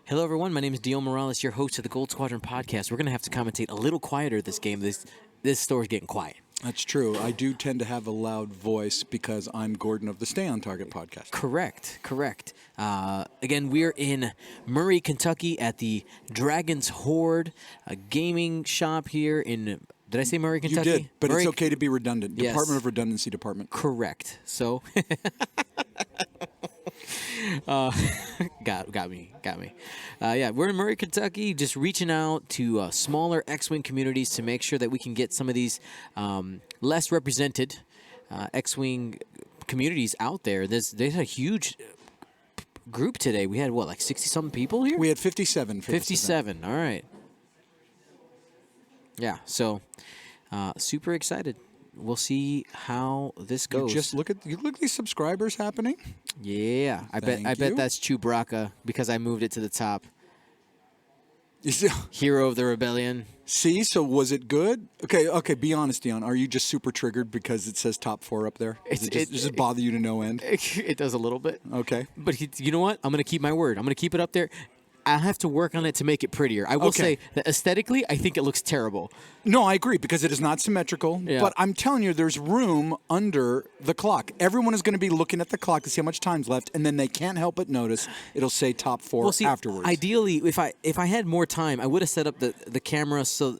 Hello, everyone. My name is Dion Morales, your host of the Gold Squadron podcast. We're going to have to commentate a little quieter this game. This store's getting quiet. That's true. I do tend to have a loud voice because I'm Gordon of the Stay on Target podcast. Correct. Again, we're in Murray, Kentucky at the Dragon's Hoard, a gaming shop here in... Did I say Murray, Kentucky? You did, but Murray, it's okay to be redundant. Yes. Department of Redundancy Department. Correct. So... got me. Yeah, we're in Murray, Kentucky, just reaching out to smaller X-Wing communities to make sure that we can get some of these less represented X-Wing communities out there. There's a huge group today. We had, like 60-something people here? We had 57. 57, all right. Yeah, so super excited. We'll see how this goes. Just look at these subscribers happening. Yeah, I bet that's Chewbacca because I moved it to the top. Hero of the Rebellion. See, so was it good? Okay. Be honest, Dion. Are you just super triggered because it says top 4 up there? Does it bother you to no end? It does a little bit. Okay. But you know what? I'm going to keep my word. I'm going to keep it up there. I have to work on it to make it prettier. I will say that aesthetically, I think it looks terrible. No, I agree because it is not symmetrical. Yeah. But I'm telling you, there's room under the clock. Everyone is going to be looking at the clock to see how much time's left, and then they can't help but notice it'll say top 4 afterwards. Ideally, if I had more time, I would have set up the camera so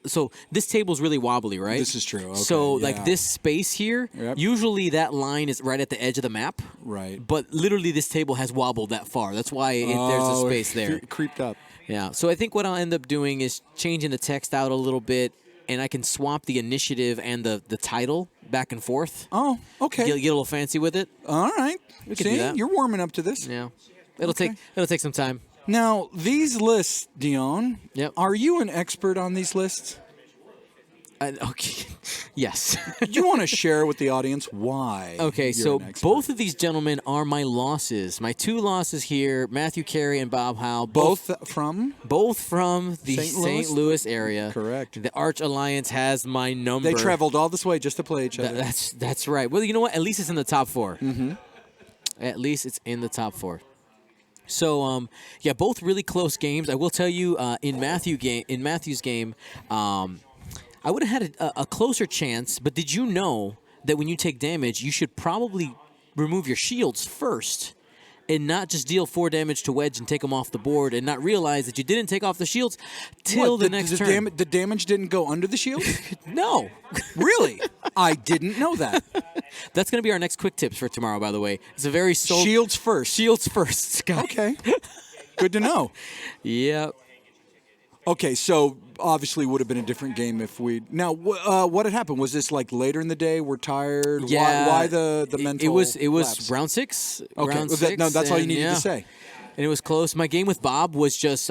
this table's really wobbly, right? This is true. Okay, so like this space here, Yep. usually that line is right at the edge of the map. Right. But literally, this table has wobbled that far. That's why there's a space there. Creeped up. Yeah, so I think what I'll end up doing is changing the text out a little bit, and I can swap the initiative and the title back and forth. Oh, okay. Get a little fancy with it. All right. We can do that. You're warming up to this. Yeah, it'll take some time. Now, these lists, Dion, Yep. Are you an expert on these lists? Okay, yes. You want to share with the audience why? Okay, you're so an expert? both of these gentlemen are my losses. My 2 losses here: Matthew Cary and Bob Howe. Both from the St. St. Louis area. Correct. The Arch Alliance has my number. They traveled all this way just to play each other. That's right. Well, you know what? At least it's in the top 4. Mm-hmm. At least it's in the top 4. So, yeah, both really close games. I will tell you, in Matthew's game, I would have had a closer chance. But did you know that when you take damage, you should probably remove your shields first, and not just deal 4 damage to Wedge and take them off the board, and not realize that you didn't take off the shields till the next turn? The damage didn't go under the shield? No. Really? I didn't know that. That's going to be our next quick tips for tomorrow, by the way. It's a very Shields first. Shields first, Scott. Okay. Good to know. Yep. Okay, so obviously would have been a different game if we... Now, what had happened? Was this like later in the day? We're tired? Yeah. Why the mental It was lapse? round 6. Okay, Round 6, that's all you needed to say. And it was close. My game with Bob was just...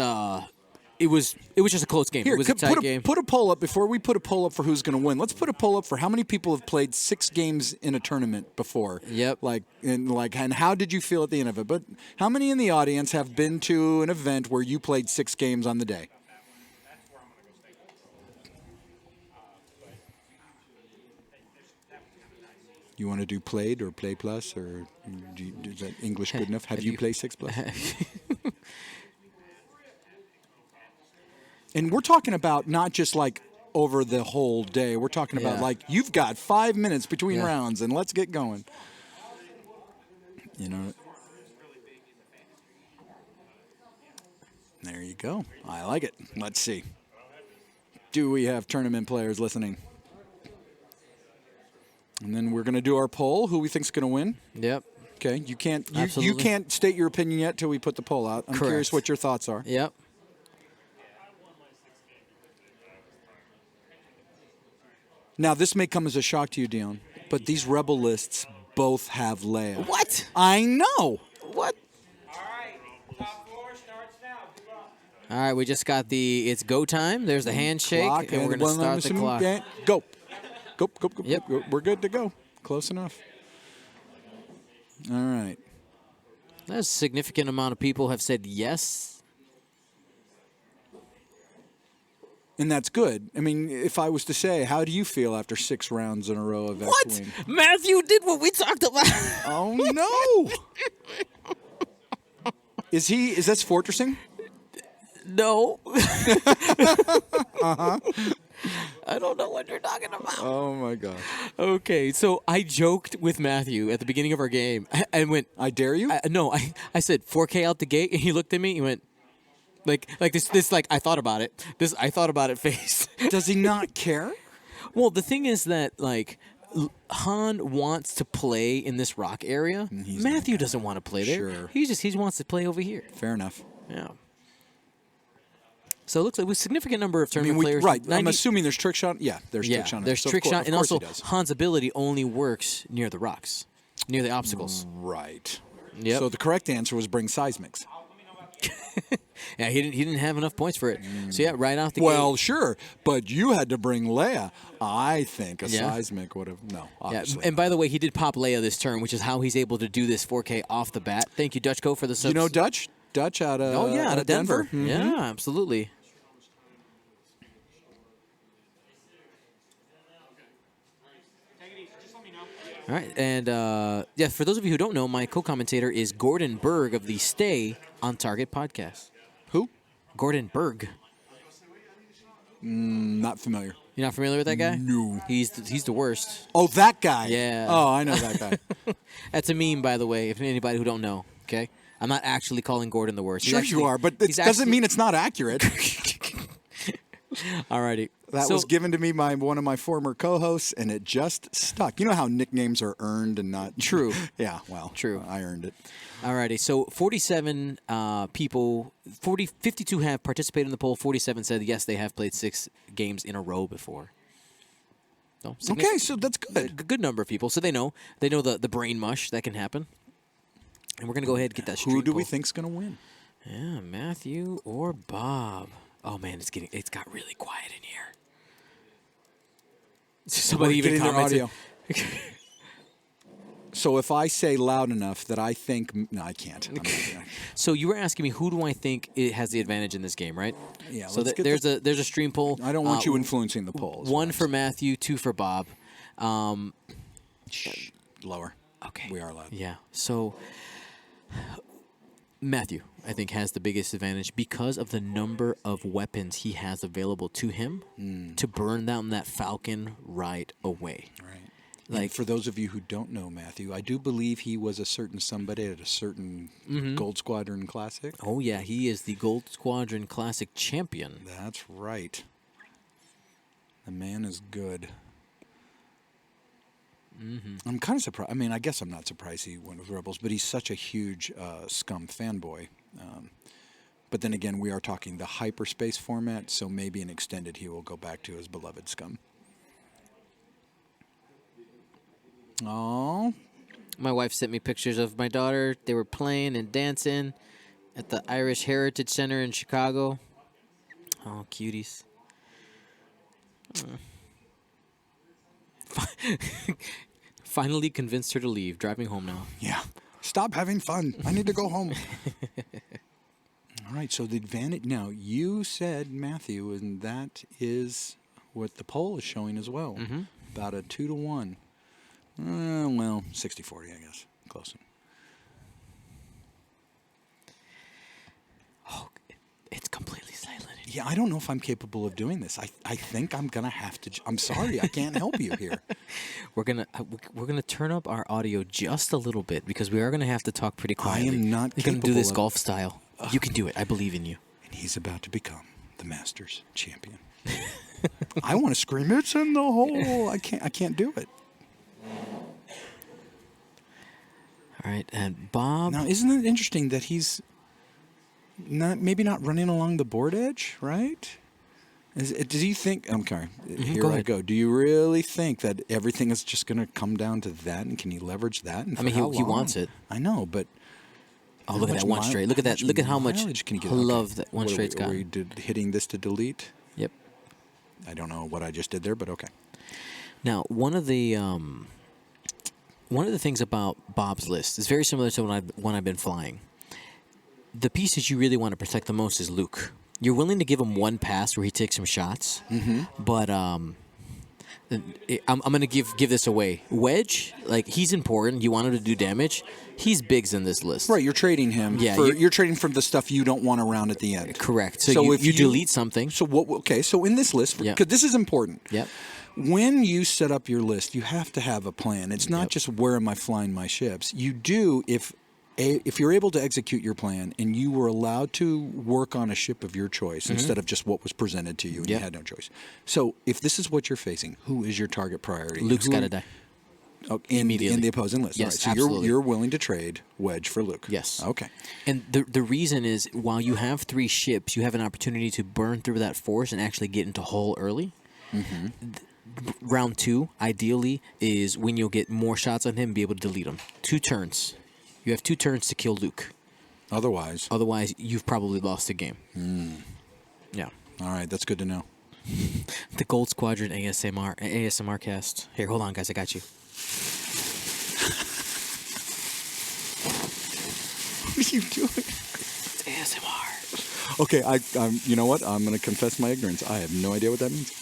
It was just a close game. Here, It was a tight game. Put a poll up before we put a poll up for who's going to win. Let's put a poll up for how many people have played 6 games in a tournament before. Yep. And how did you feel at the end of it? But how many in the audience have been to an event where you played 6 games on the day? You want to do played or play plus, or is that English good enough? Have you played 6 plus? And we're talking about not just like over the whole day. We're talking about like you've got 5 minutes between rounds, and let's get going. You know. There you go. I like it. Let's see. Do we have tournament players listening? And then we're going to do our poll. Who we think's going to win? Yep. Okay. You can't. You Absolutely. can't state your opinion yet till we put the poll out. I'm curious what your thoughts are. Yep. Now, this may come as a shock to you, Dion, but these Rebel lists both have Leia. What? I know. What? All right, we just got it's go time. There's the handshake, Clock, and we're going to start the clock. Go. Go. Yep. Go. We're good to go. Close enough. All right. A significant amount of people have said yes. And that's good. I mean, if I was to say, how do you feel after 6 rounds in a row of X-Wing? What? Matthew did what we talked about. Oh, no. Is that fortressing? No. I don't know what you're talking about. Oh my gosh. Okay, so I joked with Matthew at the beginning of our game. I went, I dare you? no, I said 4K out the gate, and he looked at me. He went, like this like I thought about it. This I thought about it face. Does he not care? Well, the thing is that like Han wants to play in this rock area. Matthew doesn't want to play there. Sure. He wants to play over here. Fair enough. Yeah. So it looks like with a significant number of tournament players. Right. 90 I'm assuming there's trick shot. Yeah, there's trick shot. There's So trick shot, and of course also he does. Han's ability only works near the rocks, near the obstacles. Right. Yep. So the correct answer was bring seismics. Yeah, he didn't have enough points for it. So yeah, right off the Well, gate. sure, but you had to bring Leia. I think a Yeah. seismic would have no. Yeah, Obviously. and by the way, he did pop Leia this turn, which is how he's able to do this 4K off the bat. Thank you, Dutchco, for the subs. You know Dutch? Dutch out of Oh yeah, out of Denver. Mhm. Yeah, absolutely. All right, and yeah, for those of you who don't know, my co-commentator is Gordon Berg of the Stay on Target podcast. Who? Gordon Berg. Not familiar. You're not familiar with that guy? No. He's the worst. Oh, that guy. Yeah. Oh, I know that guy. That's a meme, by the way, if anybody who don't know, okay? I'm not actually calling Gordon the worst. Sure you are, but it doesn't mean it's not accurate. Alrighty. That So- was given to me by one of my former co-hosts, and it just stuck. You know how nicknames are earned and not True. Yeah, well, True. I earned it. Alrighty, so 47 people, 52 have participated in the poll. 47 said yes, they have played 6 games in a row before. So, Okay, so that's good. good number of people. So they know the brain mush that can happen. And we're gonna go ahead and get that. Who do we poll. think's going to win? Yeah, Matthew or Bob. Oh man, it's got really quiet in here. Somebody even Getting their commented. audio. So if I say loud enough that I think, no, I can't. I'm not gonna- So you were asking me who do I think it has the advantage in this game, right? Yeah, So let's get there's a stream poll. I don't want you influencing the polls. One for Matthew, 2 for Bob. Lower. Okay. We are loud. Yeah. So Matthew, I think, has the biggest advantage because of the number of weapons he has available to him to burn down that Falcon right away. Right. Like And for those of you who don't know Matthew, I do believe he was a certain somebody at a certain Gold Squadron Classic. oh yeah, he is the Gold Squadron Classic champion. That's right. The man is good. I'm kind of surprised. I mean, I guess I'm not surprised he went with Rebels, but he's such a huge Scum fanboy. But then again, we are talking the Hyperspace format, so maybe in Extended he will go back to his beloved Scum. Oh, My wife sent me pictures of my daughter. They were playing and dancing at the Irish Heritage Center in Chicago. Oh, cuties. Finally convinced her to leave. Driving home now. yeah. Stop having fun. I need to go home. All right, so the advantage. Now, you said, Matthew, and that is what the poll is showing as well. About a 2-to-1. Well, 60-40, I guess. Close. Oh, it's completely silent. Yeah, I don't know if I'm capable of doing this. I think I'm going to have to. I'm sorry, I can't help you here. We're gonna turn up our audio just a little bit because we are gonna have to talk pretty I quietly. am not You're gonna do capable this of- golf style. You can do it. I believe in you. And he's about to become the Masters champion. I want to scream, it's in the hole. I can't do it. All right, and Bob. Now, isn't it interesting that he's maybe not running along the board edge, right? Does he think? I'm sorry. Here go I ahead. go. Do you really think that everything is just going to come down to that? And can he leverage that? And I mean, for how he long? wants it. I know, but Oh, look at that one straight. Look at that. Look at how much mileage can you get? love that one What are straight's we, got. are we hitting this to delete? Yep. I don't know what I just did there, but okay. Now, one of the things about Bob's list is very similar to when I've been flying. The pieces you really want to protect the most is Luke. You're willing to give him one pass where he takes some shots, but I'm gonna give this away. Wedge, like he's important. You want him to do damage. He's bigs in this list. Right, you're trading him. Yeah, you're trading for the stuff you don't want around at the end. Correct. So if you delete something. So what? Okay, so in this list, because this is important. Yep. When you set up your list, you have to have a plan. It's not just where am I flying my ships. You do if you're able to execute your plan and you were allowed to work on a ship of your choice instead of just what was presented to you and you had no choice. So if this is what you're facing, who is your target priority? Luke's got to die. Oh, in the opposing list. Yes, all right, so absolutely. you're willing to trade Wedge for Luke. Yes. Okay. And the reason is while you have 3 ships, you have an opportunity to burn through that force and actually get into hull early. Round 2, ideally, is when you'll get more shots on him and be able to delete him. 2 turns. You have 2 turns to kill Luke. Otherwise, you've probably lost the game. Yeah. All right, that's good to know. The Gold Squadron ASMR cast. Here, hold on, guys. I got you. What are you doing? It's ASMR. Okay, you know what? I'm going to confess my ignorance. I have no idea what that means.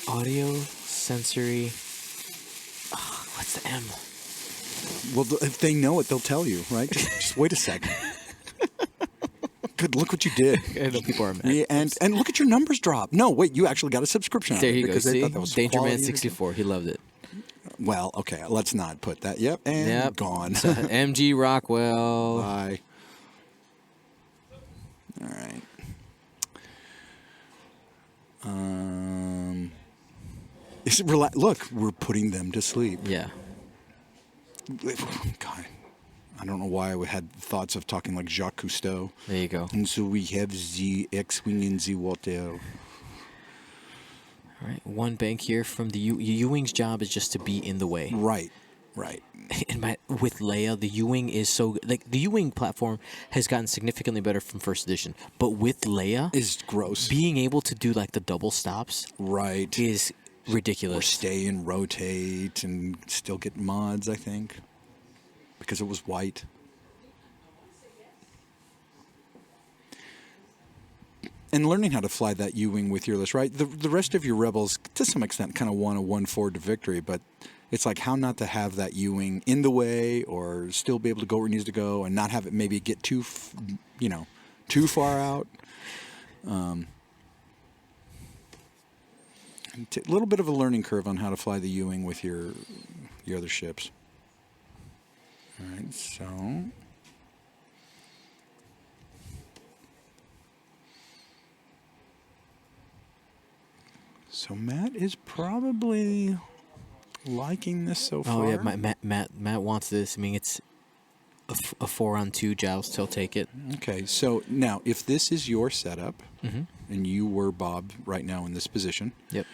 Audio, sensory. Oh, what's the M? Well, if they know it, they'll tell you, right? Just wait a second. Good, look what you did. I know people are mad. And look at your numbers drop. No, wait, you actually got a subscription on There it you go. because they See? thought that was Danger Man quality 64. He loved it. Well, okay, let's not put that. Yep, and gone. So, MG Rockwell. Bye. All right. Look, we're putting them to sleep. Yeah. God, I don't know why I had thoughts of talking like Jacques Cousteau. There you go. And so we have the X-Wing and the water. All right. 1 bank here from the U-Wing's job is just to be in the way. Right. And with Leia, the U-Wing is so like the U-Wing platform has gotten significantly better from first edition, but with Leia is gross. Being able to do like the double stops, right, is ridiculous. Or stay and rotate and still get mods, I think, because it was white. And learning how to fly that U-Wing with your list, right? The rest of your rebels, to some extent, kind of want a 1-4 to victory, but it's like how not to have that U-Wing in the way or still be able to go where it needs to go and not have it maybe get too far out. A little bit of a learning curve on how to fly the U-Wing with your other ships. All right, so Matt is probably liking this so far. Oh yeah, Matt wants this. I mean, it's a 4-on-2 joust. He'll take it. Okay, so now if this is your setup, and you were Bob right now in this position, yep.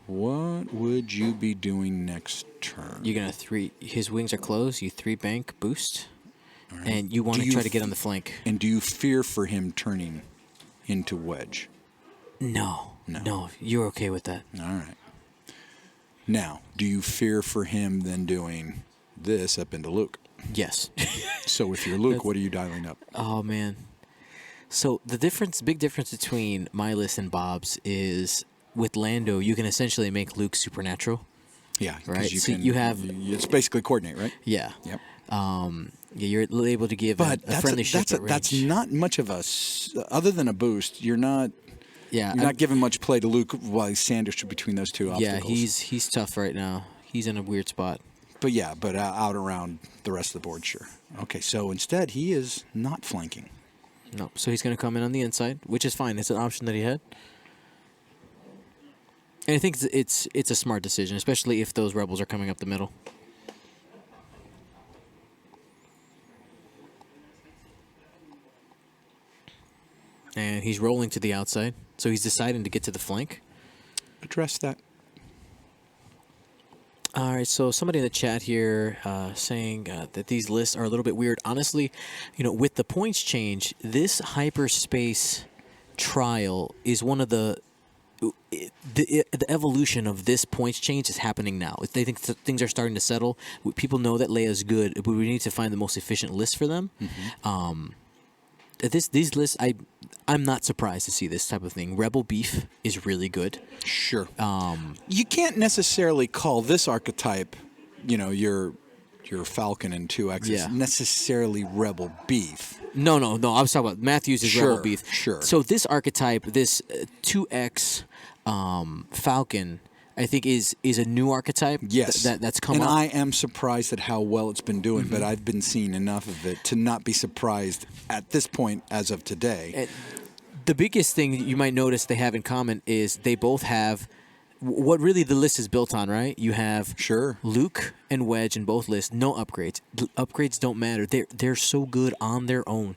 What would you be doing next turn? You're gonna 3. His wings are closed. You 3 bank boost, and you want to try to get on the flank. And do you fear for him turning into Wedge? No. You're okay with that. All right. Now, do you fear for him then doing this up into Luke? Yes. So if you're Luke, what are you dialing up? Oh man. So the big difference between my list and Bob's is with Lando, you can essentially make Luke supernatural. Yeah. Right. You have. It's basically coordinate, right? Yeah. Yep. You're able to give a friendly ship at range. That's not much of other than a boost. You're not. Yeah. You're not giving much play to Luke while he's sandwiched between those two obstacles. Yeah, he's tough right now. He's in a weird spot. But out around the rest of the board, sure. Okay, so instead he is not flanking. No, so he's going to come in on the inside, which is fine. It's an option that he had. And I think it's a smart decision, especially if those rebels are coming up the middle. And he's rolling to the outside, so he's deciding to get to the flank. Address that. All right, so somebody in the chat here saying that these lists are a little bit weird. Honestly, with the points change, this hyperspace trial is one of the evolution of this points change is happening now. They think things are starting to settle. People know that Leia's good, but we need to find the most efficient list for them. These lists, I'm not surprised to see this type of thing. Rebel beef is really good. Sure. You can't necessarily call this archetype, your Falcon and 2X Yeah. necessarily rebel beef. No. I was talking about Matthews is Sure, rebel beef. sure. So this archetype, this 2X Falcon, I think is a new archetype. Yes. That's come and up. I am surprised at how well it's been doing, but I've been seeing enough of it to not be surprised at this point as of today. The biggest thing you might notice they have in common is they both have what really the list is built on, right? You have Sure. Luke and Wedge in both lists, no upgrades. The upgrades don't matter. They're so good on their own.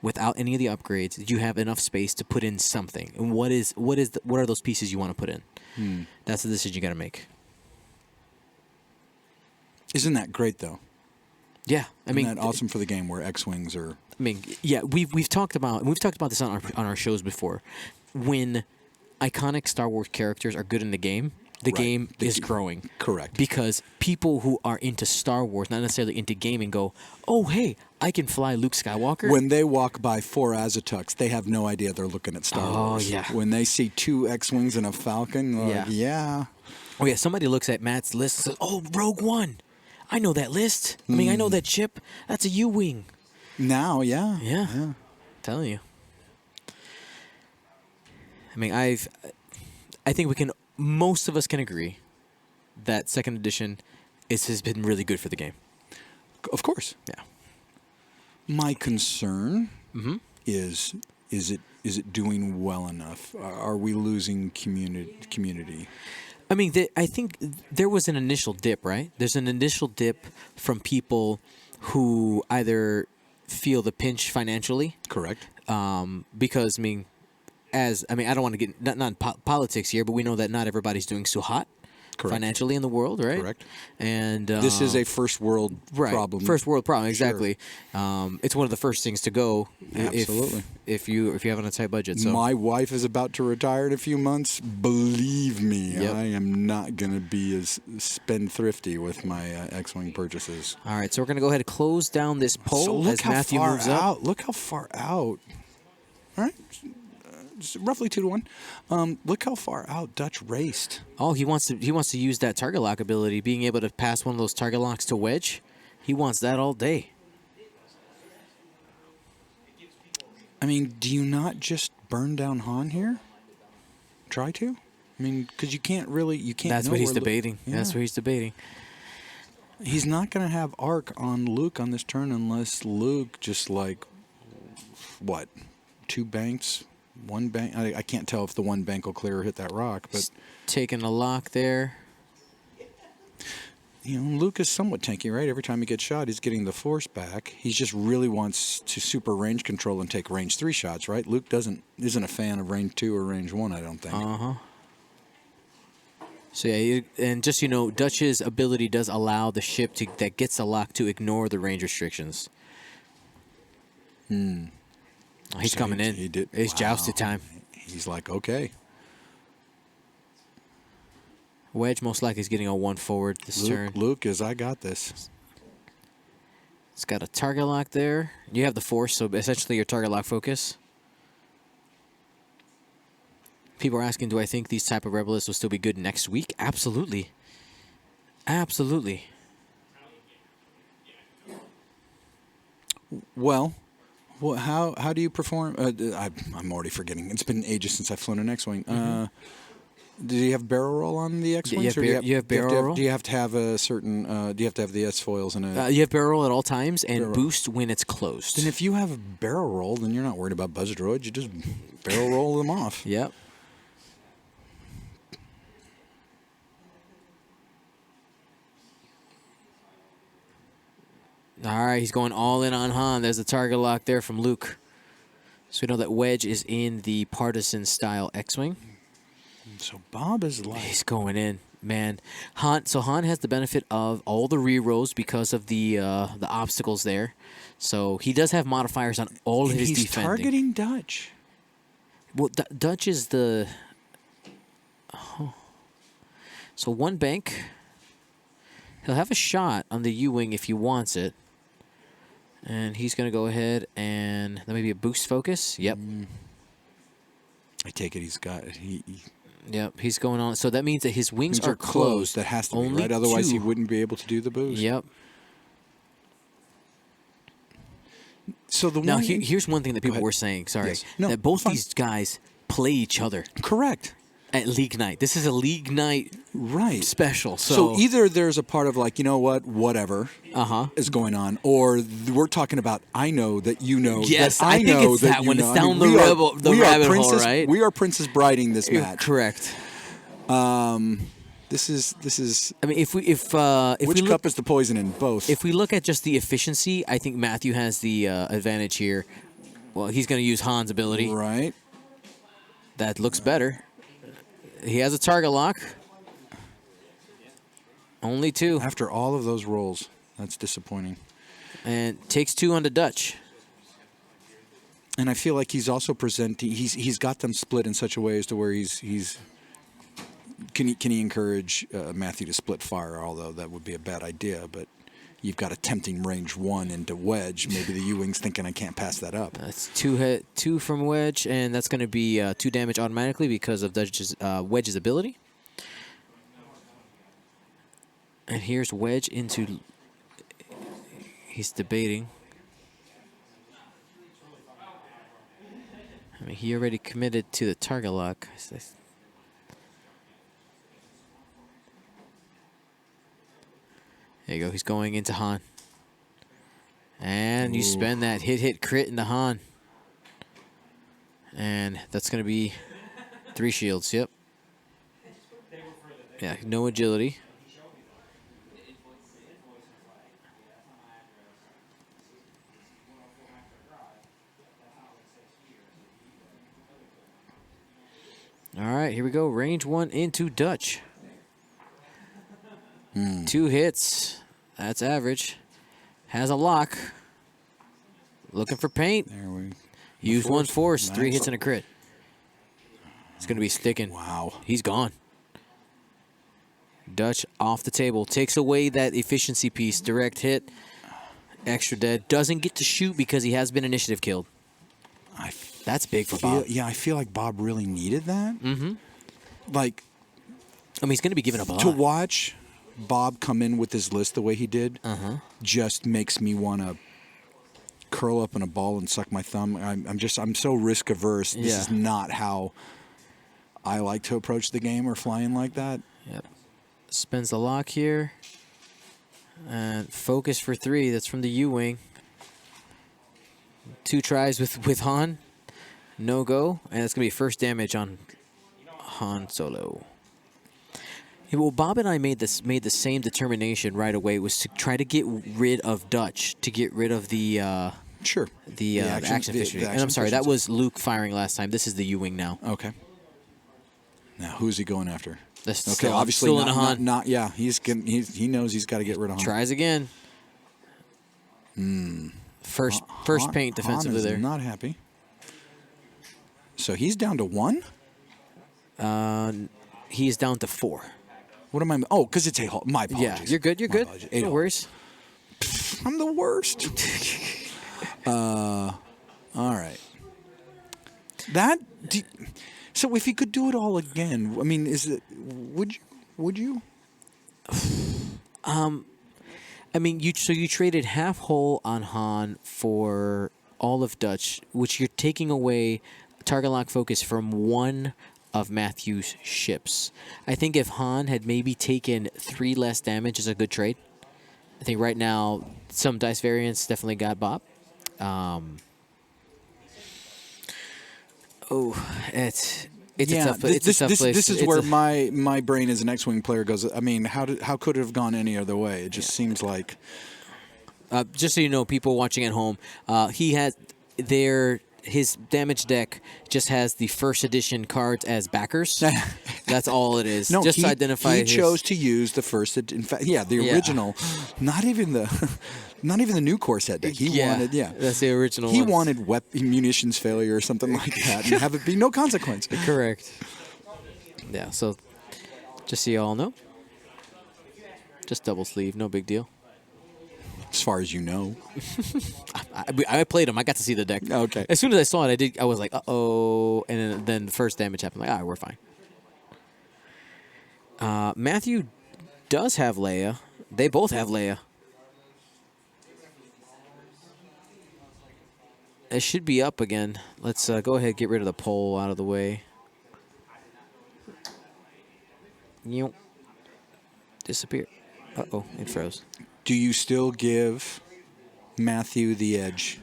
Without any of the upgrades, you have enough space to put in something. And what are those pieces you want to put in? That's the decision you got to make. Isn't that great, though? Yeah, I mean, Isn't that awesome for the game where X-Wings are... I mean, yeah, we've talked about this on our shows before. When iconic Star Wars characters are good in the game, the game is growing. Correct. Because people who are into Star Wars, not necessarily into gaming, go, "Oh, hey, I can fly Luke Skywalker." When they walk by 4 Azatuks, they have no idea they're looking at Star Wars. Oh, yeah. When they see 2 X-Wings and a Falcon, they're like, yeah. Oh yeah, somebody looks at Matt's list and says, "Oh, Rogue One, I know that list. I mean, I know that ship. That's a U-wing." Now, yeah. Yeah. Telling you. I mean, I think most of us can agree that second edition has been really good for the game. Of course. Yeah. My concern is it doing well enough? Are we losing community? I mean, I think there was an initial dip, right? There's an initial dip from people who either feel the pinch financially. Correct. Because, I don't want to get not in politics here, but we know that not everybody's doing so hot financially in the world, right? Correct. And this is a first world problem. First world problem, Sure. exactly. It's one of the first things to go. Absolutely. If you have on a tight budget. So my wife is about to retire in a few months. Believe me, Yep. I am not going to be as spendthrifty with my X-Wing purchases. all right, so we're gonna go ahead and close down this poll So look as how Matthew far moves up. out. Look how far out. All right, just roughly 2-1. Look how far out Dutch raced. Oh, he wants to use that target lock ability, being able to pass one of those target locks to Wedge. He wants that all day. I mean, do you not just burn down Han here? Try to? I mean, because you can't. That's know what he's where debating. Yeah. That's what he's debating. He's not going to have arc on Luke on this turn unless Luke just what? 2 banks? 1 bank? I can't tell if the 1 bank will clear or hit that rock, but Taking a lock there. Luke is somewhat tanky, right? Every time he gets shot, he's getting the force back. He just really wants to super range control and take range 3 shots, right? Luke isn't a fan of range 2 or range 1, I don't think. So yeah, and just Dutch's ability does allow the ship that gets a lock to ignore the range restrictions. Oh, he's coming in. He did. It's Wow. jousted time. He's like, okay. Wedge most likely is getting a 1 forward this turn. Luke is, I got this. It's got a target lock there. You have the force, so essentially your target lock focus. People are asking, do I think these type of rebelists will still be good next week? Absolutely. Absolutely. Well, how do you perform? I'm already forgetting. It's been ages since I've flown an X-Wing. Do you have barrel roll on the X-Wings? You have barrel roll? Do you have to have a certain... do you have to have the S-foils in a... You have barrel roll at all times and Barrel. boost when it's closed. Then if you have a barrel roll, then you're not worried about buzz droids. You just barrel roll them off. Yep. All right, he's going all in on Han. There's the target lock there from Luke. So we know that Wedge is in the partisan-style X-Wing. So Bob is like... He's going in, man. Han has the benefit of all the rerolls because of the obstacles there. So he does have modifiers on all of his he's defending. targeting Dutch. Well, Dutch is the... Oh. So 1 bank. He'll have a shot on the U-Wing if he wants it. And he's going to go ahead and... That may be a boost focus. Yep. I take it he's got he Yep, he's going on. So that means that his wings things are closed. That has to be, Only right? Otherwise, he 2. wouldn't be able to do the boost. Yep. So the Now, one here's one thing that people ahead. were saying, sorry, Yes. No, that both fine. these guys play each other correct. at League Night. This is a League Night Right. special. So either there's a part of like, you know what, whatever is going on, or we're talking about I know that you know Yes, that I think know it's that that you when know. it's I mean, down the we are- rabbit- the we are rabbit hole, Princess, right? We are Princess Briding this match. Correct. This is. I mean, if Which we look, cup is the poison in? Both. if we look at just the efficiency, I think Matthew has the advantage here. Well, he's going to use Han's ability. Right. That looks better. He has a target lock. Only 2. After all of those rolls, that's disappointing. And takes 2 on the Dutch. And I feel like he's also presenting. He's got them split in such a way as to where can he encourage Matthew to split fire? Although that would be a bad idea, but you've got a tempting range 1 into wedge. Maybe the U-wing's thinking I can't pass that up. That's 2 from wedge, and that's going to be 2 damage automatically because of Dutch's wedge's ability. And here's wedge into. He's debating. I mean, he already committed to the target lock. There you go. He's going into Han. And you spend that hit crit into Han. And that's going to be 3 shields. Yep. Yeah, no agility. All right, here we go. Range 1 into Dutch. 2 hits. That's average. Has a lock. Looking for paint. There we Use 1 force. 3 Nice. hits and a crit. It's going to be sticking. Wow. He's gone. Dutch off the table. Takes away that efficiency piece. Direct hit. Extra dead. Doesn't get to shoot because he has been initiative killed. That's big for Bob. Yeah, I feel like Bob really needed that. Mm-hmm. Like, I mean, he's going to be giving up a lot. to watch Bob come in with his list the way he did just makes me want to curl up in a ball and suck my thumb. I'm so risk averse. This is not how I like to approach the game or flying like that. Yep. Spends the lock here. And focus for 3. That's from the U-wing. 2 tries with Han. No go. And it's going to be first damage on Han Solo. Yeah, well, Bob and I made the same determination right away. Was to try to get rid of Dutch, to get rid of the Sure. the action efficiency. And I'm sorry, that was Luke firing last time. This is the U-wing now. Okay. Now, who's he going after? That's Okay, still, obviously still in a Han. not. Yeah, he knows he's got to get rid of Han. Tries again. First paint defensively Han is there. Not happy. So he's down to 1. He's down to 4. What am I? Oh, because it's a my apologies. Yeah, you're good. You're My good. apologies. No 8-0. worries. I'm the worst. All right. So if you could do it all again, I mean, would you? I mean, you traded half hull on Han for all of Dutch, which you're taking away target lock focus from one of Matthew's ships. I think if Han had maybe taken 3 less damage is a good trade. I think right now some dice variants definitely got Bob. It's a tough place. This is It's where a- my brain as an X-wing player goes. I mean, how could it have gone any other way? It just seems like just so you know, people watching at home, he has his damage deck just has the first edition cards as backers. That's all it is. no. Just he, to identify. He chose to use the first. In fact, the original. Not even the new core set deck. He wanted. Yeah, that's the original. He ones. wanted munitions failure or something like that, and have it be no consequence. Correct. Yeah. So, just so you all know, just double sleeve, no big deal. As far as you know. I played him. I got to see the deck. Okay. As soon as I saw it, I was like, uh-oh. And then the first damage happened. Like, all right, we're fine. Matthew does have Leia. They both have Leia. It should be up again. Let's go ahead and get rid of the pole out of the way. Disappear. Uh-oh, it froze. Do you still give Matthew the edge?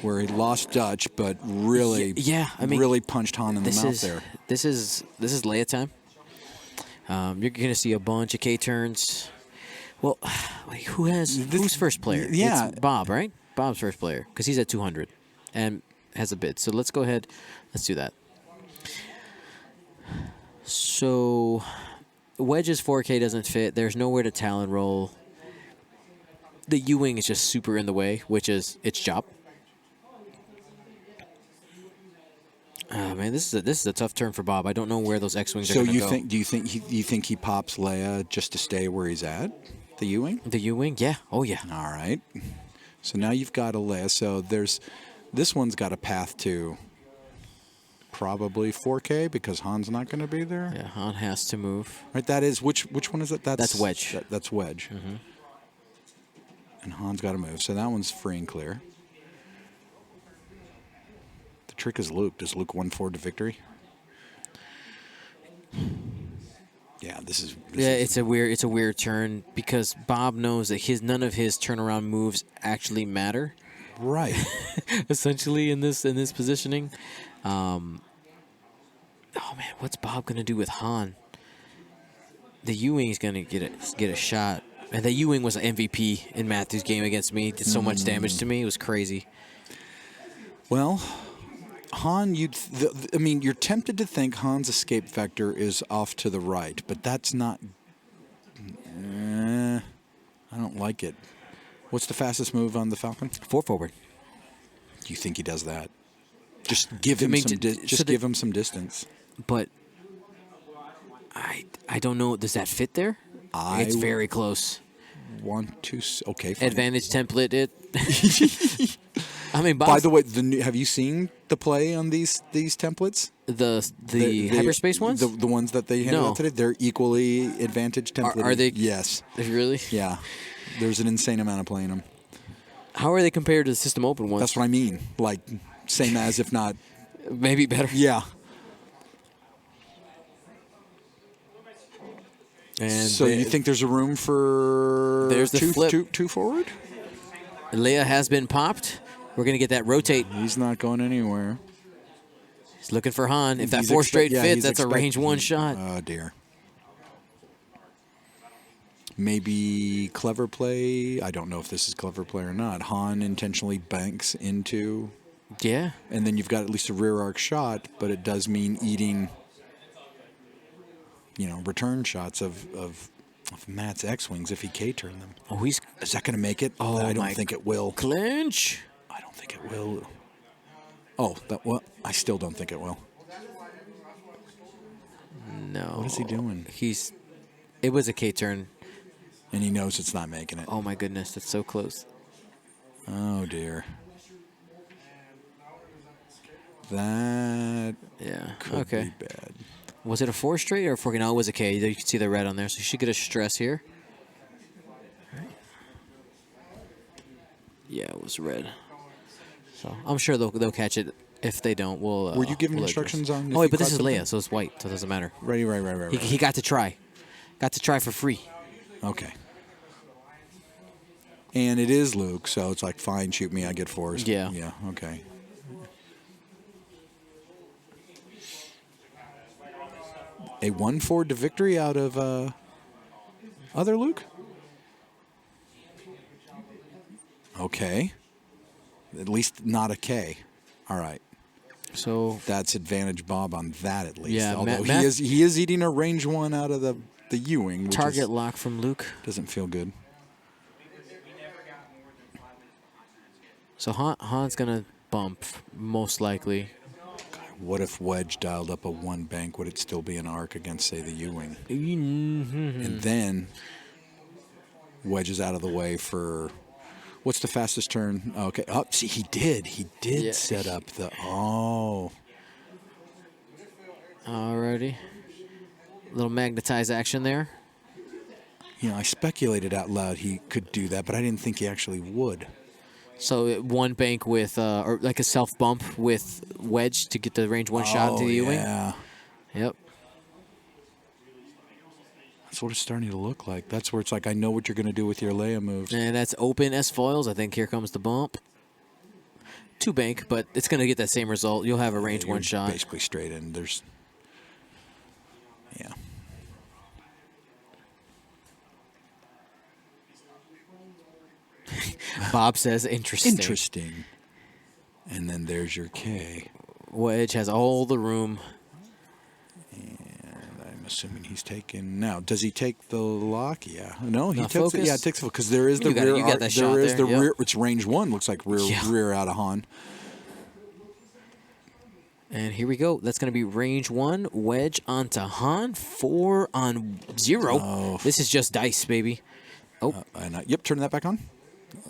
Where he lost Dutch, but really, I mean, really punched Han in the mouth there. This is Leia time. You're gonna see a bunch of K turns. Well, wait, who's first player? Yeah, it's Bob, right? Bob's first player because he's at 200 and has a bid. So let's go ahead. Let's do that. So Wedge's 4K doesn't fit. There's nowhere to Talon roll. The U-Wing is just super in the way, which is its job. Oh, man, this is a tough turn for Bob. I don't know where those X-Wings are going to go. So do you think he pops Leia just to stay where he's at? The U-Wing? The U-Wing? Yeah. Oh, yeah. All right. So now you've got a Leia. So this one's got a path to probably 4K because Han's not going to be there. Yeah, Han has to move. Right. That is which one is it? That's Wedge. That's Wedge. Mm-hmm. And Han's got to move. So that one's free and clear. The trick is Luke. Does Luke 1-4 to victory? Yeah, it's a weird turn because Bob knows that none of his turnaround moves actually matter. Right. Essentially in this positioning. Oh man, what's Bob gonna do with Han? The U-Wing is gonna get a shot, and the U-Wing was an MVP in Matthew's game against me. Did so much damage to me. It was crazy. Well, Han, you're tempted to think Han's escape vector is off to the right, but that's not. I don't like it. What's the fastest move on the Falcon? 4 forward. Do you think he does that? Just give him give him some distance. But I don't know. Does that fit there? It's very close. Okay. Fine. Advantage template it. I mean, by the way, have you seen the play on these templates? The Hyperspace ones? The ones that they handed out today? They're equally advantage templated. Are they? Yes. Really? Yeah. There's an insane amount of playing them. How are they compared to the system open ones? That's what I mean. Like, same as, if not... Maybe better. Yeah. And so you think there's a room for there's the flip. Two forward? Leia has been popped. We're going to get that rotate. He's not going anywhere. He's looking for Han. If that 4 straight fits, that's a range 1 shot. Oh, dear. Maybe clever play. I don't know if this is clever play or not. Han intentionally banks into... Yeah. And then you've got at least a rear arc shot, but it does mean eating, return shots of Matt's X-Wings if he K-turn them. Oh, is that going to make it? Oh, I don't think it will. Clinch. I don't think it will. Oh, I still don't think it will. No. What is he doing? It was a K-turn. And he knows it's not making it. Oh, my goodness. That's so close. Oh, dear. That could be bad. Was it a 4 straight or a 4? No, it was a K. You can see the red on there, so you should get a stress here. Yeah, it was red. So I'm sure they'll catch it. If they don't, we'll. Were you giving instructions on? Oh wait, but this is Leia, so it's white, so it doesn't matter. Right. He got to try. Got to try for free. Okay. And it is Luke, so it's like, fine, shoot me, I get 4s. Yeah. Yeah, okay. A 1-4 to victory out of other Luke? Okay. At least not a K. All right. So that's advantage Bob on that at least. Yeah, although he is eating a range 1 out of the U-Wing. Target lock from Luke. Doesn't feel good. So Han's going to bump, most likely. What if Wedge dialed up a 1 bank? Would it still be an arc against, say, the U-Wing? Mm-hmm. And then wedges out of the way for. What's the fastest turn? Okay. Oh, see, he did. He did set up the. Oh. Alrighty. Little magnetized action there. You know, I speculated out loud he could do that, but I didn't think he actually would. So one bank with, or like a self bump with wedge to get the range one shot into the U-wing. Yeah. Yep. That's what it's starting to look like. That's where it's like, I know what you're going to do with your Leia moves. And that's open S foils. I think here comes the bump. Two bank, but it's going to get that same result. You'll have a range one shot. Basically straight in. There's, yeah. Bob says interesting. Interesting. And then there's your K. Wedge has all the room. I'm assuming he's taking now. Does he take the lock? Yeah. No, he Not takes focus? it. Yeah, it takes it because there is the You got- rear. you got that shot there is there, the yep. rear. It's range one. Looks like rear Yeah. rear out of Han. And here we go. That's going to be range one. Wedge onto Han. 4 on 0. Oh. This is just dice, baby. Oh, Yep, turn that back on.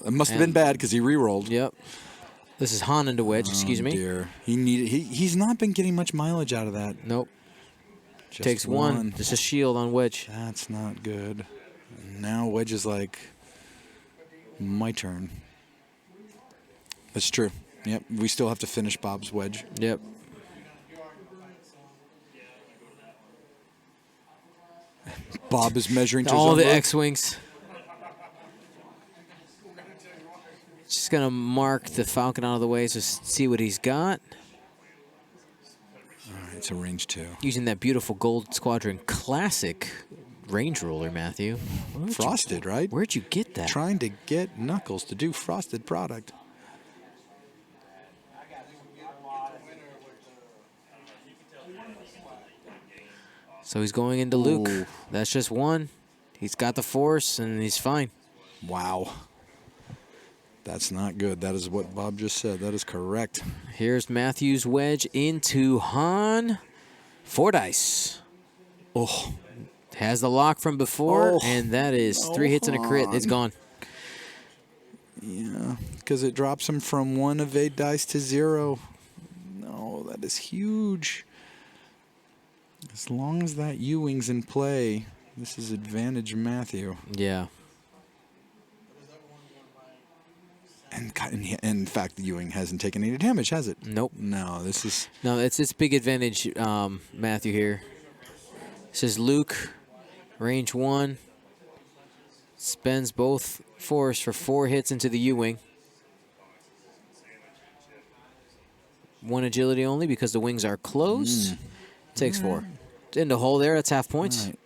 It must have been bad because he re-rolled. yep. This is Han into wedge. Excuse me. Dear. He's not been getting much mileage out of that. Nope. Just Takes one. Just a shield on wedge. That's not good. Now wedge is like my turn. That's true. Yep, we still have to finish Bob's wedge. Yep. Bob is measuring to All his the own look. X-Wings. Just going to mark the Falcon out of the way to see what he's got. All right, it's a range 2. Using that beautiful Gold Squadron classic range ruler, Matthew. Frosted, right? Where'd you get that? Trying to get Knuckles to do frosted product. So he's going into Luke. Ooh. That's just one. He's got the Force, and he's fine. Wow. That's not good. That is what Bob just said. That is correct. Here's Matthew's wedge into Han. 4 dice. Oh, Has the lock from before, Oh. and that is 3 hits and a crit. It's gone. yeah, because it drops him from 1 evade dice to 0. No, that is huge. As long as that U-wing's in play, this is advantage Matthew. Yeah. And in fact, the U-wing hasn't taken any damage, has it? Nope. No, this is... No, it's big advantage, Matthew here. This is Luke, range 1. Spends both Force for 4 hits into the U-wing. 1 agility only because the wings are closed. Takes 4. In the hole there, that's half points. All right.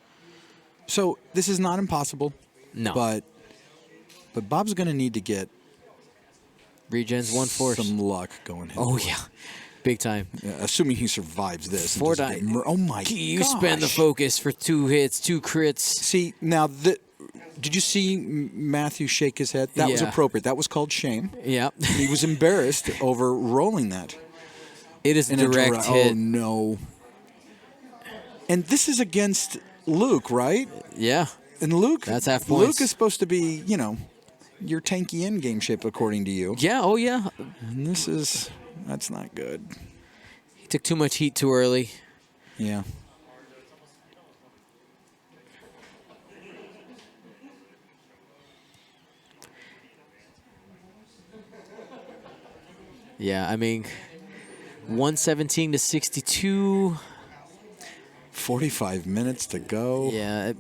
So this is not impossible. No. But Bob's going to need to get Regens 1 Force. some luck going. Oh, yeah. Big time. Yeah, assuming he survives this. and 4 doesn't die. get oh, my You gosh. spend the focus for 2 hits, 2 crits. See, now, did you see Matthew shake his head? That was Yeah. appropriate. That was called shame. Yeah. He was embarrassed over rolling that. It is a In a direct hit. Oh, no. And this is against Luke, right? Yeah. And Luke, That's half Luke points. is supposed to be, your tanky end game shape, according to you. Yeah, oh yeah. And that's not good. He took too much heat too early. Yeah. Yeah, I mean, 117 to 62. 45 minutes to go. Yeah.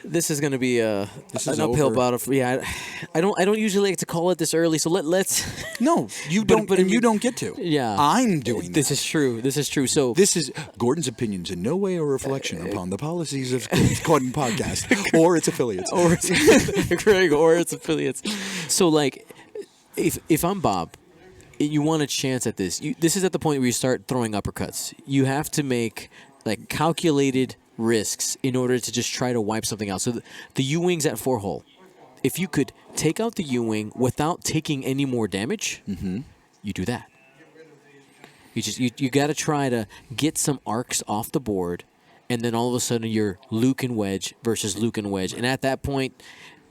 This is going to be an This is uphill over. battle. Yeah, I don't usually like to call it this early, so let's. No, you But- don't, but and I you mean- don't get to. Yeah. I'm doing This that. is true. This is true. So This is Gordon's opinions in no way a reflection upon the policies of Gordon Podcast or its affiliates. or it's Greg or its affiliates. So like, if I'm Bob, you want a chance at this. This is at the point where you start throwing uppercuts. You have to make like calculated risks in order to just try to wipe something out. So the U-wing's at 4 hole. If you could take out the U-wing without taking any more damage, you do that. You got to try to get some arcs off the board and then all of a sudden you're Luke and Wedge versus Luke and Wedge, and at that point,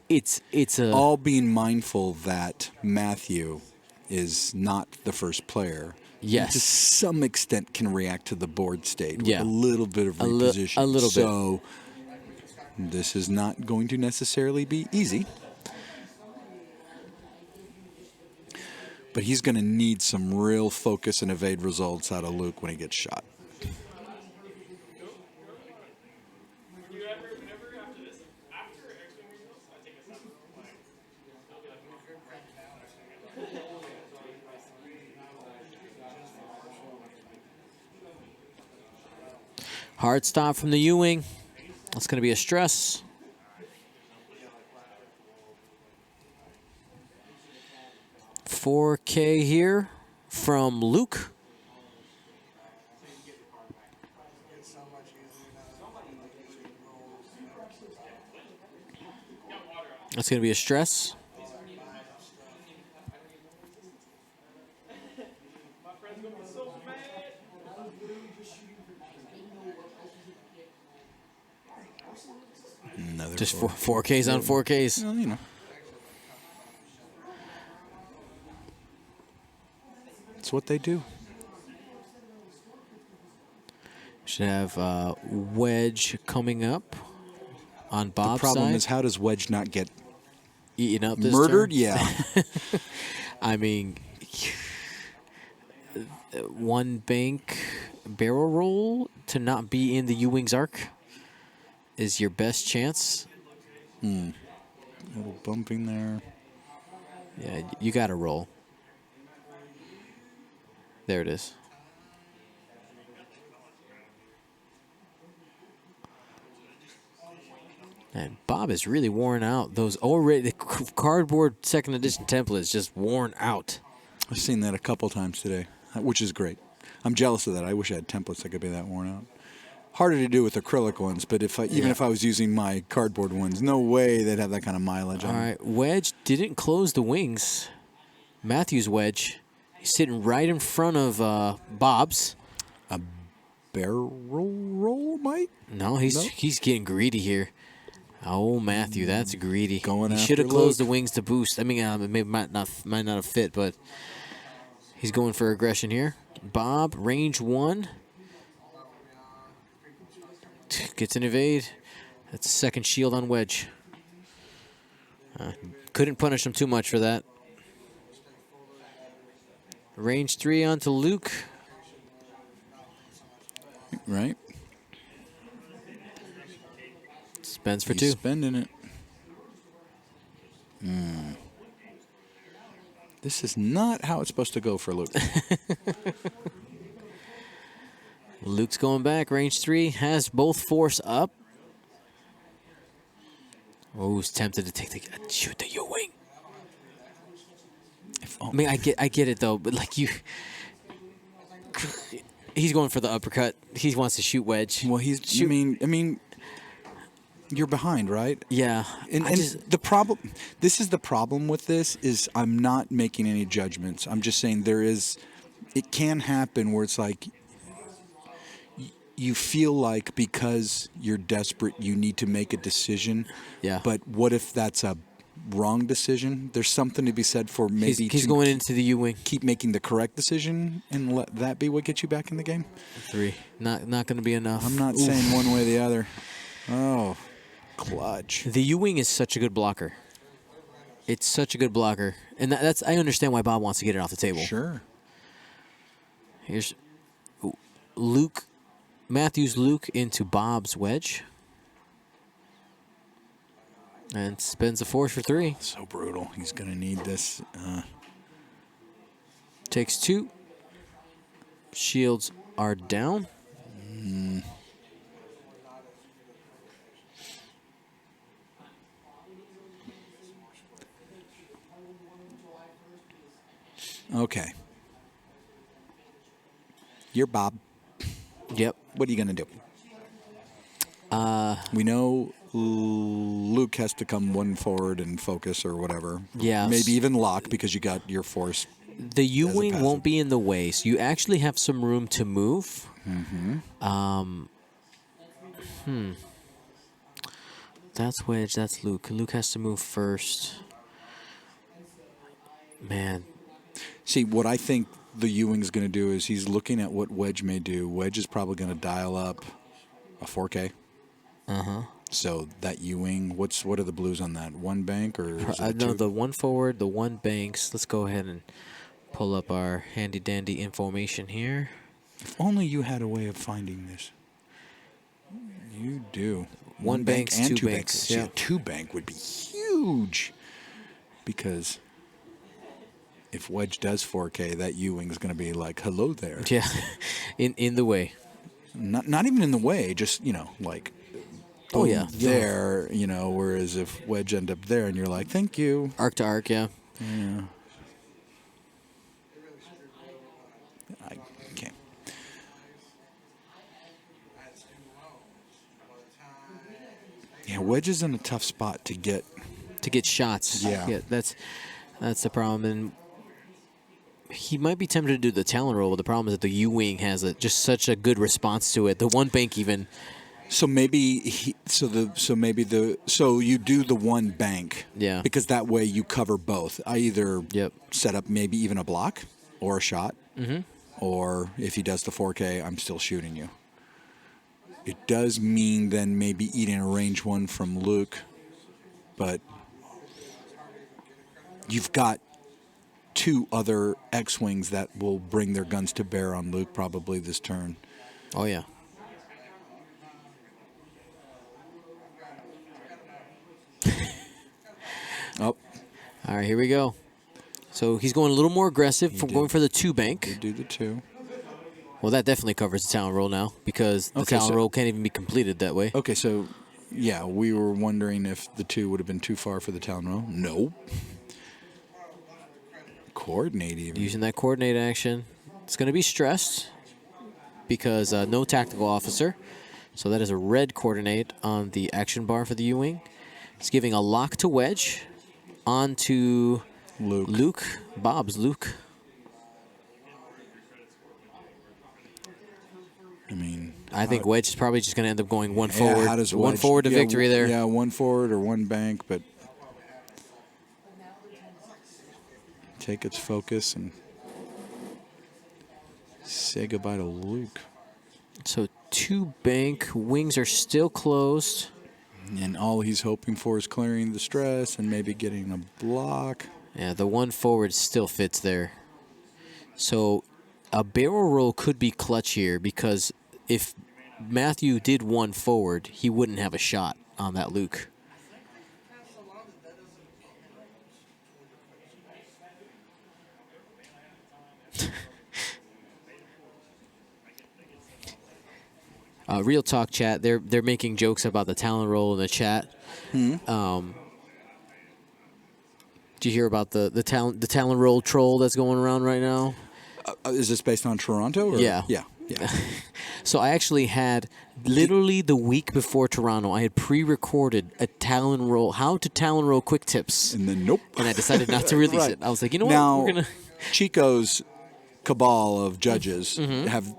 it's a all being mindful that Matthew is not the first player. Yes. To some extent can react to the board state with Yeah. a little bit of reposition. a little bit. So this is not going to necessarily be easy. But he's going to need some real focus and evade results out of Luke when he gets shot. hard stop from the U-wing. That's going to be a stress. $4K here from Luke. That's going to be a stress. Another Just 4Ks on 4Ks. Well, you know. It's what they do. Should have Wedge coming up on Bob's The problem side. is, how does Wedge not get Eaten up this murdered? turn? Yeah. I mean, one bank barrel roll to not be in the U-Wing's arc is your best chance. A little bumping there. Yeah, you got to roll. There it is. And Bob is really worn out. Those already the cardboard second edition template is just worn out. I've seen that a couple times today, which is great. I'm jealous of that. I wish I had templates that could be that worn out. Harder to do with acrylic ones, but even if I was using my cardboard ones, no way they'd have that kind of mileage on All them. right, Wedge didn't close the wings. Matthew's Wedge, he's sitting right in front of Bob's. Barrel roll, Mike? No, he's Nope. he's getting greedy here. Oh, Matthew, that's greedy. Going he after should have closed Luke. the wings to boost. I mean, it might not have fit, but he's going for aggression here. Bob, range 1. Gets an evade. That's a second shield on Wedge. Couldn't punish him too much for that. Range 3 onto Luke. Right? Spends for He's 2. spending it. This is not how it's supposed to go for Luke. Luke's going back. Range 3 has both force up. Oh, he's tempted to take shoot the U-wing. I mean, I get it though, but like he's going for the uppercut. He wants to shoot Wedge. Well, I mean, you're behind, right? Yeah, And the problem, this is the problem with this, is I'm not making any judgments. I'm just saying it can happen where it's like you feel like because you're desperate, you need to make a decision. Yeah. But what if that's a wrong decision? There's something to be said for maybe he's going into the U-wing. keep making the correct decision and let that be what gets you back in the game. 3, not going to be enough. I'm not saying one way or the other. Oh, clutch. The U-wing is such a good blocker. It's such a good blocker, and that's I understand why Bob wants to get it off the table. Sure. Here's Luke, Matthew's Luke into Bob's Wedge. And spends a force for 3. So brutal. He's going to need this. Takes 2. Shields are down. Okay. You're Bob. Yep. What are you going to do? We know Luke has to come one forward and focus or whatever. Yeah. Maybe even lock because you got your force. The U-wing passive. won't be in the way, so you actually have some room to move. That's Wedge. That's Luke. Luke has to move first. Man. See, what I think the Ewing's going to do is he's looking at what Wedge may do. Wedge is probably going to dial up a 4K. So that Ewing, what are the blues on that? One bank or is it No, two? the one forward, the one banks. Let's go ahead and pull up our handy dandy information here. If only you had a way of finding this. You do. One banks, and two two banks, See, yeah. a two bank would be huge because if Wedge does 4K, that Ewing's going to be like, hello there. Yeah, in the way. Not even in the way, just, like, Oh, yeah. there, whereas if Wedge end up there and you're like, thank you. Arc to arc, yeah. Yeah. I can't. Yeah, Wedge is in a tough spot to get. To get shots. Yeah. That's the problem. And he might be tempted to do the talent roll, but the problem is that the U-wing has just such a good response to it. The one bank even. So maybe so you do the one bank. Yeah. Because that way you cover both. I either Yep. set up maybe even a block or a shot. Mm-hmm. Or if he does the 4K, I'm still shooting you. It does mean then maybe eating a range one from Luke, but you've got two other X-Wings that will bring their guns to bear on Luke probably this turn. Oh, yeah. Oh, All right, here we go. So he's going a little more aggressive, did. going for the two bank. they do the two. Well, that definitely covers the talent roll now because the Okay, talent so- roll can't even be completed that way. Okay, so yeah, we were wondering if the two would have been too far for the town roll. Nope. Coordinate even. Using that coordinate action. It's going to be stressed because no tactical officer. So that is a red coordinate on the action bar for the U-wing. It's giving a lock to Wedge onto Luke. Bob's Luke. I mean, I think Wedge is probably just going to end up going one yeah, forward. how does One Wedge- forward to yeah, victory there. Yeah, one forward or one bank, but take its focus and say goodbye to Luke. So two bank. Wings are still closed. And all he's hoping for is clearing the stress and maybe getting a block. Yeah, the one forward still fits there. So a barrel roll could be clutch here because if Matthew did one forward, he wouldn't have a shot on that Luke. Real talk chat. They're making jokes about the talent roll in the chat. Did you hear about the talent roll troll that's going around right now? Is this based on Toronto? Or? Yeah. Yeah. So I actually had literally the week before Toronto, I had pre-recorded a talent roll, how to talent roll quick tips, And then nope. and I decided not to release Right. it. I was like, you know Now, what, we're gonna. Chico's cabal of judges have.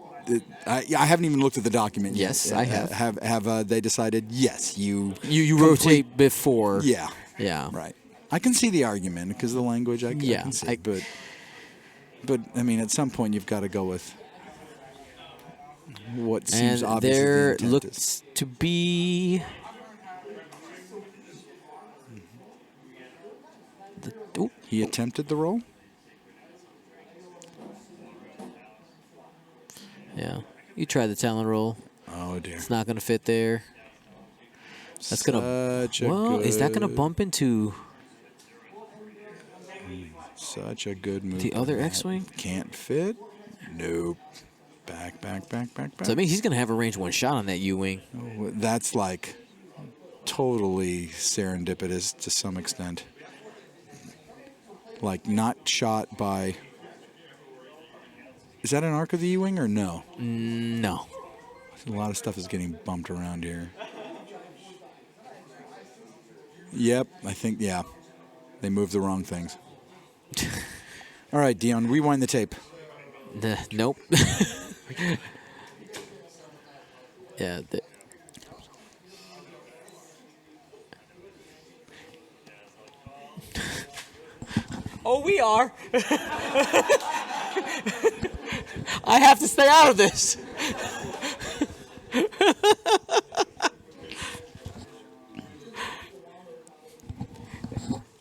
I haven't even looked at the document yet. Yes, I have. Have they decided? Yes, you. You complete- rotate before. Yeah. Yeah. Right. I can see the argument because the language. I Yeah, can see. But I mean, at some point you've got to go with what seems And obvious. there the intent is. looks to be. Ooh, He attempted the roll. yeah, you try the talent roll. Oh dear. It's not going to fit there. That's gonna. Such a Well, is that going to good- bump into Such a good move. the other on that. X-wing? Can't fit. Nope. Back. So that means he's going to have a range one shot on that U-wing. That's like totally serendipitous to some extent. Like not shot by. Is that an arc of the E-wing or no? No. A lot of stuff is getting bumped around here. Yep, I think, yeah. They moved the wrong things. All right, Dion, rewind the tape. Nope. Yeah. Oh, we are. I have to stay out of this.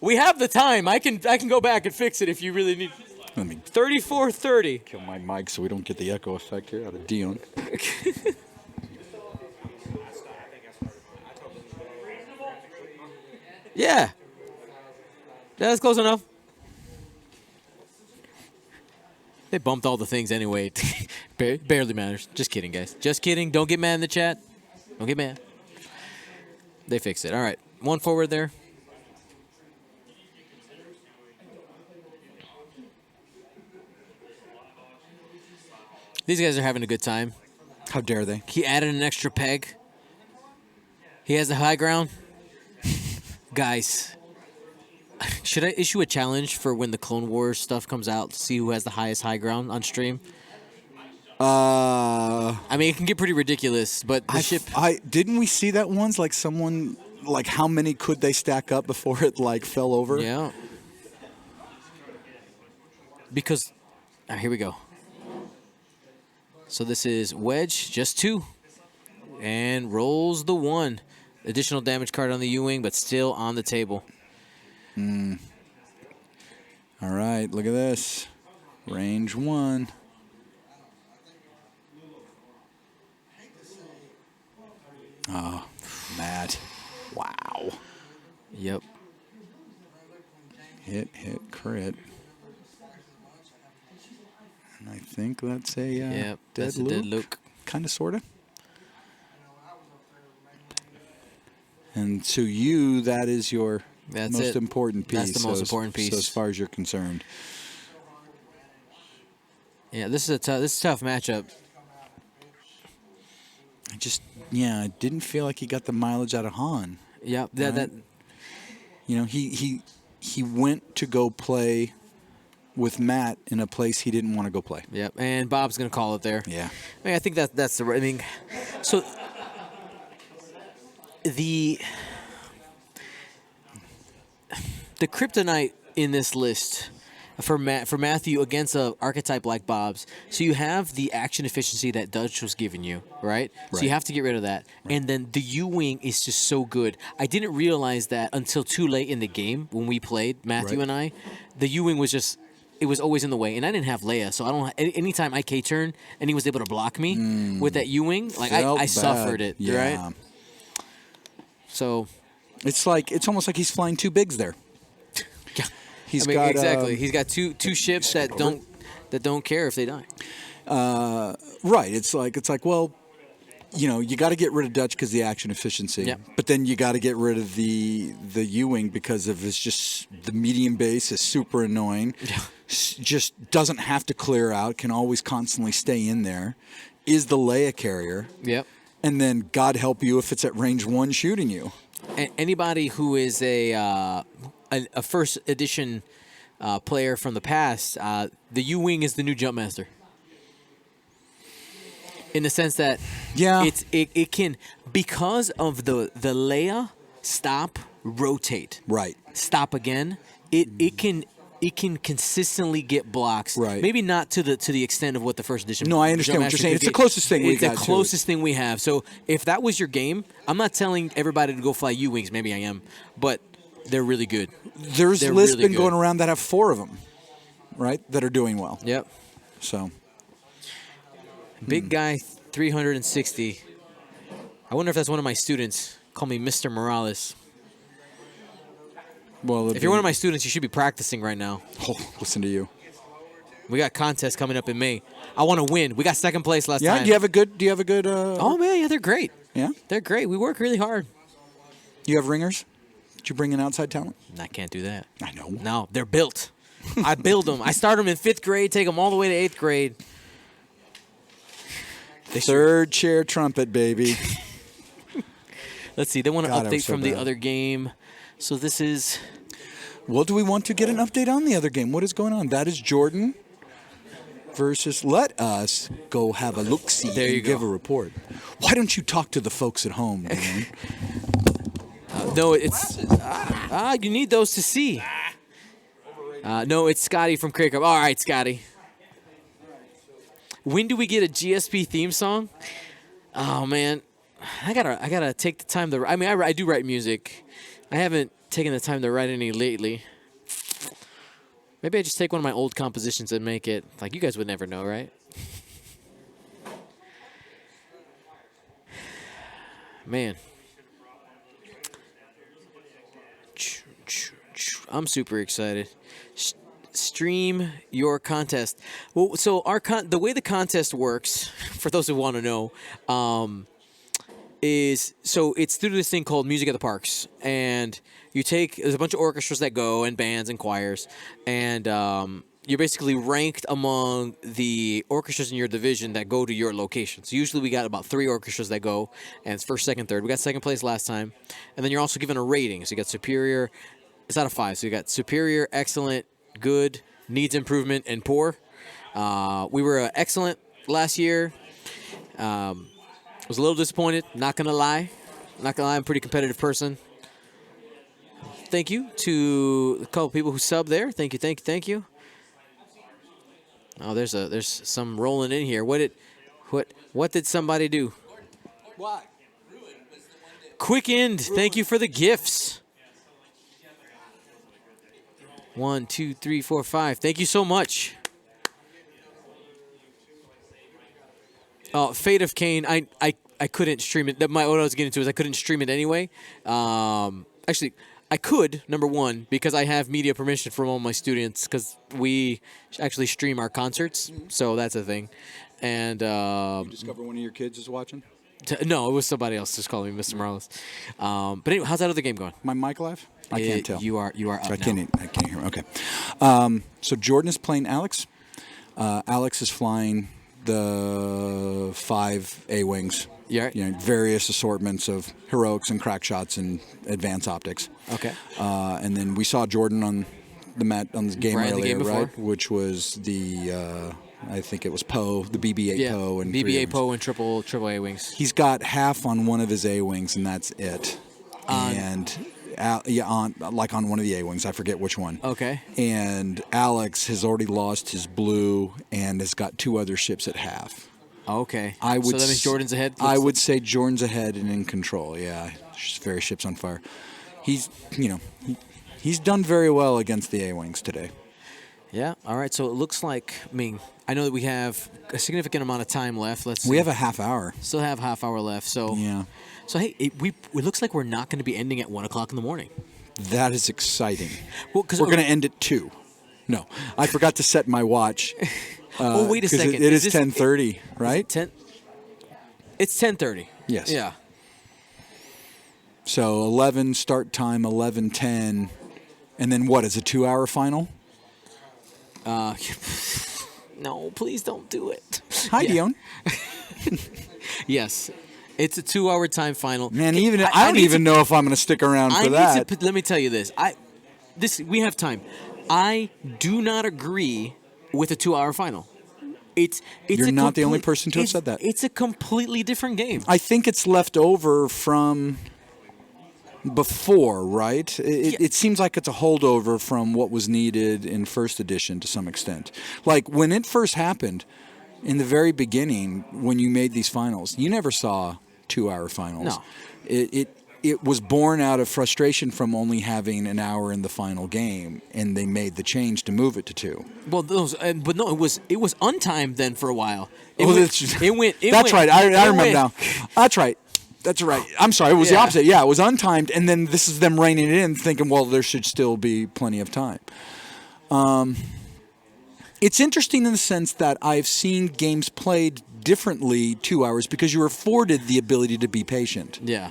We have the time. I can go back and fix it if you really need. Let me 34-30. kill my mic so we don't get the echo effect here out of Dion. Yeah. That's close enough. They bumped all the things anyway. Barely matters. Just kidding, guys. Just kidding. Don't get mad in the chat. Don't get mad. They fixed it. All right. One forward there. These guys are having a good time. How dare they? He added an extra peg. He has the high ground. Guys, should I issue a challenge for when the Clone Wars stuff comes out to see who has the highest high ground on stream? I mean, it can get pretty ridiculous, but the ship... didn't we see that once? Like someone, like how many could they stack up before it like fell over? Yeah. Because, all right, here we go. So this is Wedge, just 2. And rolls the 1. Additional damage card on the U-Wing, but still on the table. All right, look at this. Range 1. Oh, Matt. Wow. Yep. Hit, crit. And I think that's a Yep, dead that's a Luke. dead Luke. Kind of, sort of. And to you, that is your most important piece. That's the most important piece. So as far as you're concerned. Yeah, this is a tough matchup. I didn't feel like he got the mileage out of Han. Yeah, right? You know, he went to go play with Matt in a place he didn't want to go play. Yep, and Bob's gonna call it there. Yeah. I mean, I think that's the right. I mean, so the kryptonite in this list for Matthew against a archetype like Bob's. So you have the action efficiency that Dutch was giving you, right? So you have to get rid of that. Right. And then the U-Wing is just so good. I didn't realize that until too late in the game when we played, Matthew and I. The U-Wing was just, it was always in the way. And I didn't have Leia, so I don't. Anytime I K-turn and he was able to block me with that U-Wing, like I suffered it, right? So it's almost like he's flying 2 bigs there. Yeah. He's got two ships that don't care if they die. Right. It's like well, you know, you got to get rid of Dutch because of the action efficiency. Yep. But then you got to get rid of the U-Wing because of it's just the medium base is super annoying. Yeah. Just doesn't have to clear out. Can always constantly stay in there. Is the Leia carrier. Yep. And then God help you if it's at range 1 shooting you. Anybody who is a first edition player from the past, the U-Wing is the new Jumpmaster. In the sense that it can, because of the Leia stop, rotate, right, stop again, it can consistently get blocks. Right. Maybe not to the extent of what the first edition. No, I understand what you're saying. It's the closest thing we got. It's the closest thing we have. So if that was your game, I'm not telling everybody to go fly U-Wings. Maybe I am, but they're really good. There's lists been going around that have 4 of them, right? That are doing well. Yep. So. Big guy, 360. I wonder if that's one of my students. Call me Mr. Morales. Well, if you're one of my students, you should be practicing right now. Oh, listen to you. We got contests coming up in May. I want to win. We got second place last time. Yeah, do you have a good? Oh man, yeah, they're great. Yeah, they're great. We work really hard. You have ringers? Did you bring in outside talent? I can't do that. I know. No, they're built. I build them. I start them in 5th grade, take them all the way to 8th grade. Third chair trumpet, baby. Let's see. They want an update from the other game. So this is... Well, do we want to get an update on the other game? What is going on? That is Jordan versus... Let us go have a look-see and give a report. Why don't you talk to the folks at home, man? No, it's... you need those to see. No, it's Scotty from Cary. All right, Scotty. When do we get a GSP theme song? Oh man, I gotta take the time to. I mean, I do write music. I haven't taken the time to write any lately. Maybe I just take one of my old compositions and make it. Like, you guys would never know, right? Man. I'm super excited. Stream your contest. Well, so the way the contest works, for those who want to know, is so it's through this thing called Music at the Parks, and there's a bunch of orchestras that go and bands and choirs, and you're basically ranked among the orchestras in your division that go to your location. So usually we got about 3 orchestras that go, and it's first, second, third. We got second place last time, and then you're also given a rating. So you got superior. It's out of 5. So you got superior, excellent, good, needs improvement, and poor. We were excellent last year. Was a little disappointed. Not gonna lie. I'm a pretty competitive person. Thank you to a couple people who subbed there. Thank you. Oh, there's some rolling in here. What did somebody do? What? Quick End. Thank you for the gifts. 1, 2, 3, 4, 5. Thank you so much. Fate of Cain. I couldn't stream it. What I was getting to is I couldn't stream it anyway. Actually, I could, number one, because I have media permission from all my students, because we actually stream our concerts, so that's a thing. And You discover one of your kids is watching? No, it was somebody else just calling me Mr. Morales. But anyway, how's that other game going? My mic live? I can't tell. You are up I now. can't hear. Okay. So Jordan is playing Alex. Alex is flying the 5 A-wings. Yeah. Various assortments of heroics and crack shots and advanced optics. Okay. And then we saw Jordan on the mat on the game Right, the earlier, game before. right? Which was the I think it was Poe, the BB-8 Poe, and BB-8 3 Poe and triple A-wings. He's got half on one of his A-wings, and that's it. And on one of the A-wings, I forget which one. Okay. And Alex has already lost his blue and has got 2 other ships at half. Okay. So that means Jordan's ahead? I would say Jordan's ahead and in control. Yeah, various ships on fire. He's done very well against the A-wings today. Yeah. All right. So it looks like, I know that we have a significant amount of time left. We have a half hour. Still have half hour left. So yeah. So hey, it looks like we're not going to be ending at 1:00 in the morning. That is exciting. Well, because we're going to end at 2. No, I forgot to set my watch. Oh, wait a second. It is 10:30, right? It's 10:30. Yes. Yeah. So 11 start time, 11:10, and then what is a 2-hour final? No, please don't do it. Hi, Dion. Yes. It's a 2-hour time final. Man, I don't even know if I'm going to stick around for that. Let me tell you this. We have time. I do not agree with a 2-hour final. You're not the only person to have said that. It's a completely different game. I think it's left over from before, right? It seems like it's a holdover from what was needed in first edition to some extent. Like when it first happened, in the very beginning, when you made these finals, you never saw 2-hour finals. No. It was born out of frustration from only having an hour in the final game, and they made the change to move it to 2. Well, it was untimed then for a while. That's right. I remember now. That's right. I'm sorry. It was the opposite. Yeah, it was untimed, and then this is them reining it in, thinking, well, there should still be plenty of time. It's interesting in the sense that I've seen games played differently 2 hours because you're afforded the ability to be patient. Yeah.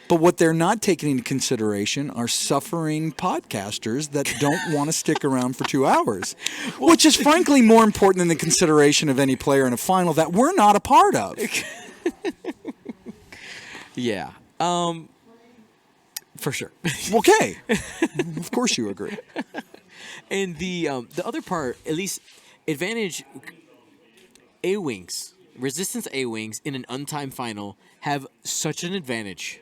But what they're not taking into consideration are suffering podcasters that don't want to stick around for 2 hours, which is frankly more important than the consideration of any player in a final that we're not a part of. Yeah. For sure. Okay. Of course you agree. And the other part, at least advantage A-Wings, Resistance A-Wings in an untimed final have such an advantage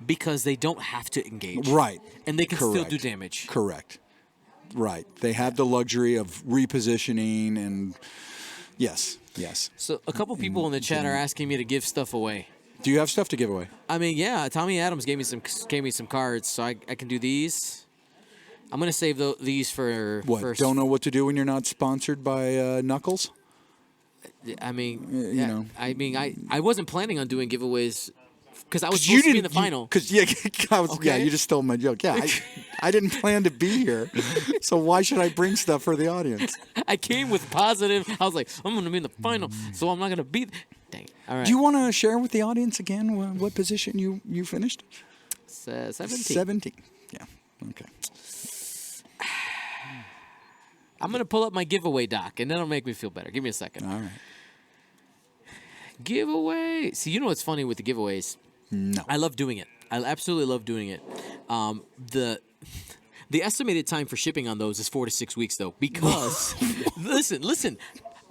because they don't have to engage. Right. And they can still Correct. do damage. Correct. Right. They have the luxury of repositioning and yes. So a couple people in the chat are asking me to give stuff away. Do you have stuff to give away? I mean, yeah. Tommy Adams gave me some cards, so I can do these. I'm gonna save these for What? first. Don't know what to do when you're not sponsored by Knuckles? I mean, you know. I mean, I wasn't planning on doing giveaways because I was You supposed to be in didn't the final. Because Okay. you just stole my joke. Yeah, I didn't plan to be here, so why should I bring stuff for the audience? I came with positive. I was like, I'm gonna be in the final, so I'm not gonna be. Dang. All right. Do you want to share with the audience again what position you finished? 17. 17. Yeah. Okay. I'm gonna pull up my giveaway doc, and that'll make me feel better. Give me a second. All right. Giveaway. See, you know what's funny with the giveaways? No. I love doing it. I absolutely love doing it. The estimated time for shipping on those is 4 to 6 weeks, though, because listen.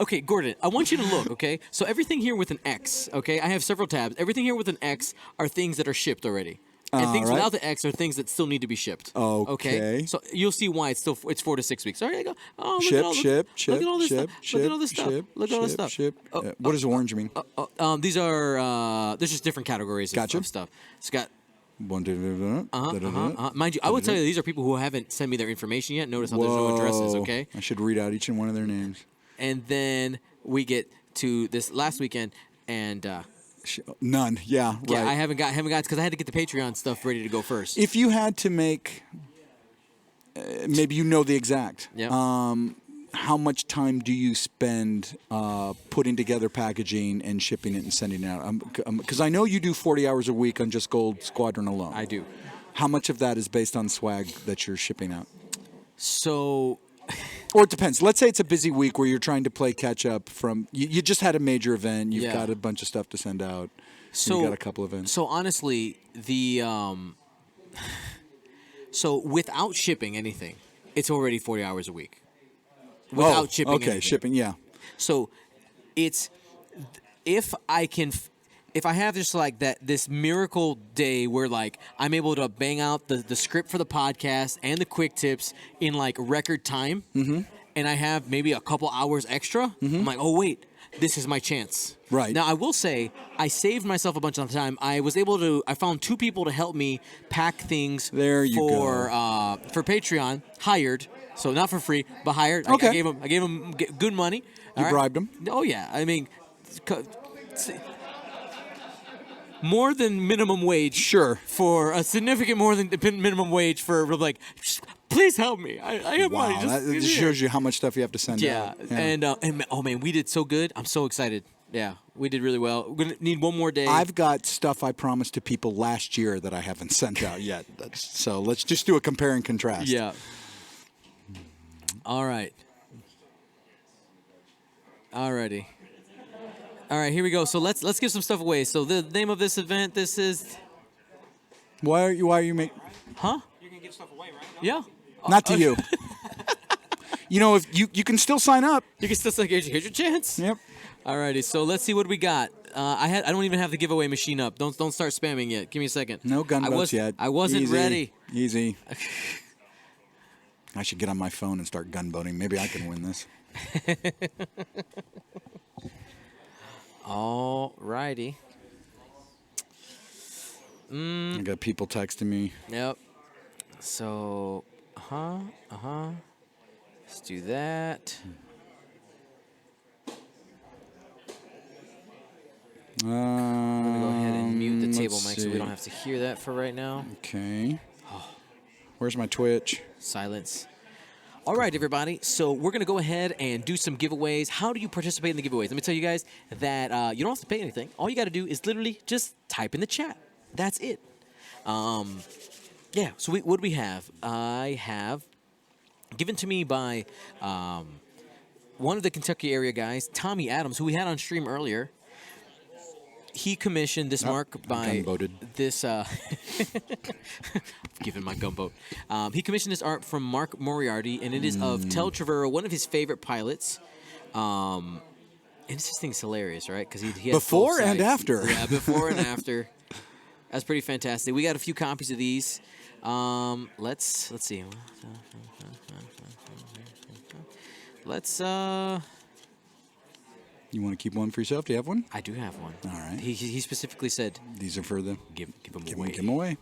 Okay, Gordon, I want you to look, okay? So everything here with an X, okay? I have several tabs. Everything here with an X are things that are shipped already. And things right. without the X are things that still need to be shipped. Okay. So you'll see why it's 4 to 6 weeks. All right, I go. Oh, look at all Ship. Look at all this stuff. Look at all this stuff. Look at all this stuff. What does orange mean? These are there's just different categories of stuff. It's got mind you, I will tell you these are people who haven't sent me their information yet. Notice how there's no addresses. Okay. I should read out each and one of their names. And then we get to this last weekend and. None. Yeah. Right. Yeah, I haven't got because I had to get the Patreon stuff ready to go first. If you had to make, maybe you know the exact. Yeah. How much time do you spend putting together packaging and shipping it and sending it out? Because I know you do 40 hours a week on just Gold Squadron alone. I do. How much of that is based on swag that you're shipping out? So. Or it depends. Let's say it's a busy week where you're trying to play catch up from. You just had a major event. You've got a bunch of stuff to send out. So you got a couple events. So honestly, so without shipping anything, it's already 40 hours a week. Without shipping anything. Shipping, yeah. So it's if I have just like this miracle day where like I'm able to bang out the script for the podcast and the quick tips in like record time, and I have maybe a couple hours extra, I'm like, oh wait, this is my chance. Right. Now I will say I saved myself a bunch of time. I found 2 people to help me pack things for Patreon, hired. So not for free, but hired. Okay. I gave them good money. You bribed them? Oh yeah. I mean, more than minimum wage. Sure. For a significant more than minimum wage for like, please help me. I have money. That just shows you how much stuff you have to send out. Yeah. And oh man, we did so good. I'm so excited. Yeah, we did really well. We're gonna need one more day. I've got stuff I promised to people last year that I haven't sent out yet. So let's just do a compare and contrast. Yeah. All right. Alrighty. All right, here we go. So let's give some stuff away. So the name of this event, this is. Why are you making? Huh? You can give stuff away, right? Yeah. Not to you. You know, if you can still sign up. You can still say, here's your chance. Yep. Alrighty, so let's see what we got. I don't even have the giveaway machine up. Don't start spamming yet. Give me a second. No gunboats yet. I wasn't ready. Easy. I should get on my phone and start gunboating. Maybe I can win this. Alrighty. I got people texting me. Yep. So, let's do that. I'm going to go ahead and mute the table mic so we don't have to hear that for right now. Okay. Where's my Twitch? Silence. All right, everybody. So we're going to go ahead and do some giveaways. How do you participate in the giveaways? Let me tell you guys that you don't have to pay anything. All you got to do is literally just type in the chat. That's it. Yeah, so what do we have? I have given to me by one of the Kentucky area guys, Tommy Adams, who we had on stream earlier. He commissioned this mark by this. Given my gunboat, he commissioned this art from Mark Moriarty, and it is of Tel Trevero, one of his favorite pilots. And this thing's hilarious, right? Because he has before and after. Yeah, before and after. That's pretty fantastic. We got a few copies of these. Let's see. Let's You want to keep one for yourself? Do you have one? I do have one. All right. He specifically said These are for the give them give away. them away.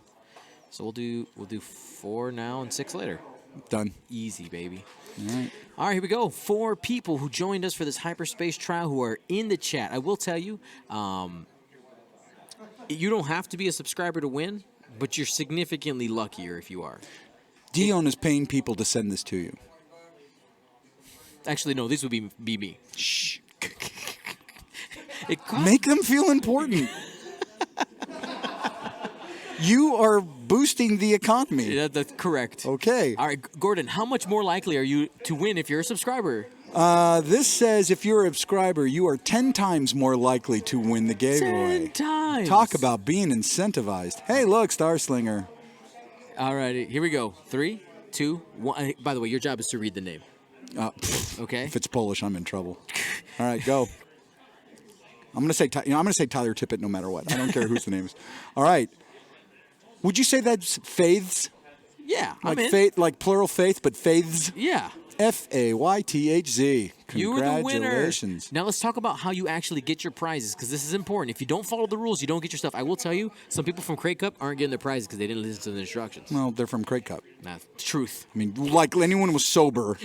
So we'll do 4 now and 6 later. Done. Easy, baby. All right. All right, here we go. 4 people who joined us for this hyperspace trial who are in the chat. I will tell you, you don't have to be a subscriber to win, but you're significantly luckier if you are. Dion is paying people to send this to you. Actually, no, this would be me. Shh. It costs Make them feel important. You are boosting the economy. That's correct. Okay. All right, Gordon, how much more likely are you to win if you're a subscriber? This says if you're a subscriber, you are 10 times more likely to win the giveaway. 10 times. Talk about being incentivized. Hey, look, Star Slinger. All righty, here we go. 3, 2, 1. By the way, your job is to read the name. Okay. If it's Polish, I'm in trouble. All right, go. I'm gonna say Tyler Tippett no matter what. I don't care whose the name is. All right. Would you say that's faiths? Yeah, Like I'm in. faith, like plural faith, but faiths? Yeah. F-A-Y-T-H-Z. You were the winner. Congratulations. Now let's talk about how you actually get your prizes, because this is important. If you don't follow the rules, you don't get your stuff. I will tell you, some people from Crate Cup aren't getting their prizes because they didn't listen to the instructions. Well, they're from Crate Cup. Nah, truth. I mean, like anyone was sober,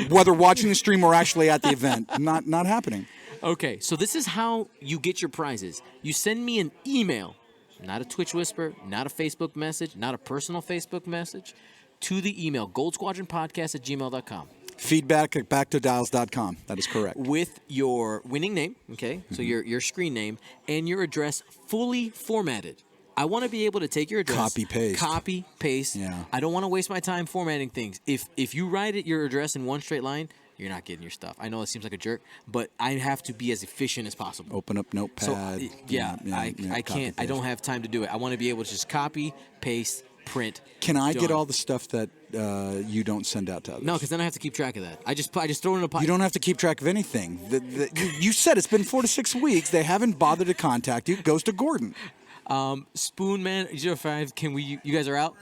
whether watching the stream or actually at the event. Not happening. Okay, so this is how you get your prizes. You send me an email, not a Twitch whisper, not a Facebook message, not a personal Facebook message, to the email, goldsquadronpodcast@gmail.com. Feedback at backtodials.com. That is correct. With your winning name, okay? So your screen name and your address fully formatted. I want to be able to take your address, copy, paste. Yeah. I don't want to waste my time formatting things. If you write it, your address in one straight line, you're not getting your stuff. I know it seems like a jerk, but I have to be as efficient as possible. Open up Notepad. So I copy, can't. I don't have time to do it. I want to be able to just copy, paste, print. Can I get done. all the stuff that you don't send out to others? No, because then I have to keep track of that. I just throw it in a pot. You don't have to keep track of anything. You said it's been 4 to 6 weeks. They haven't bothered to contact you. It goes to Gordon. Spoonman05, can we? You guys are out.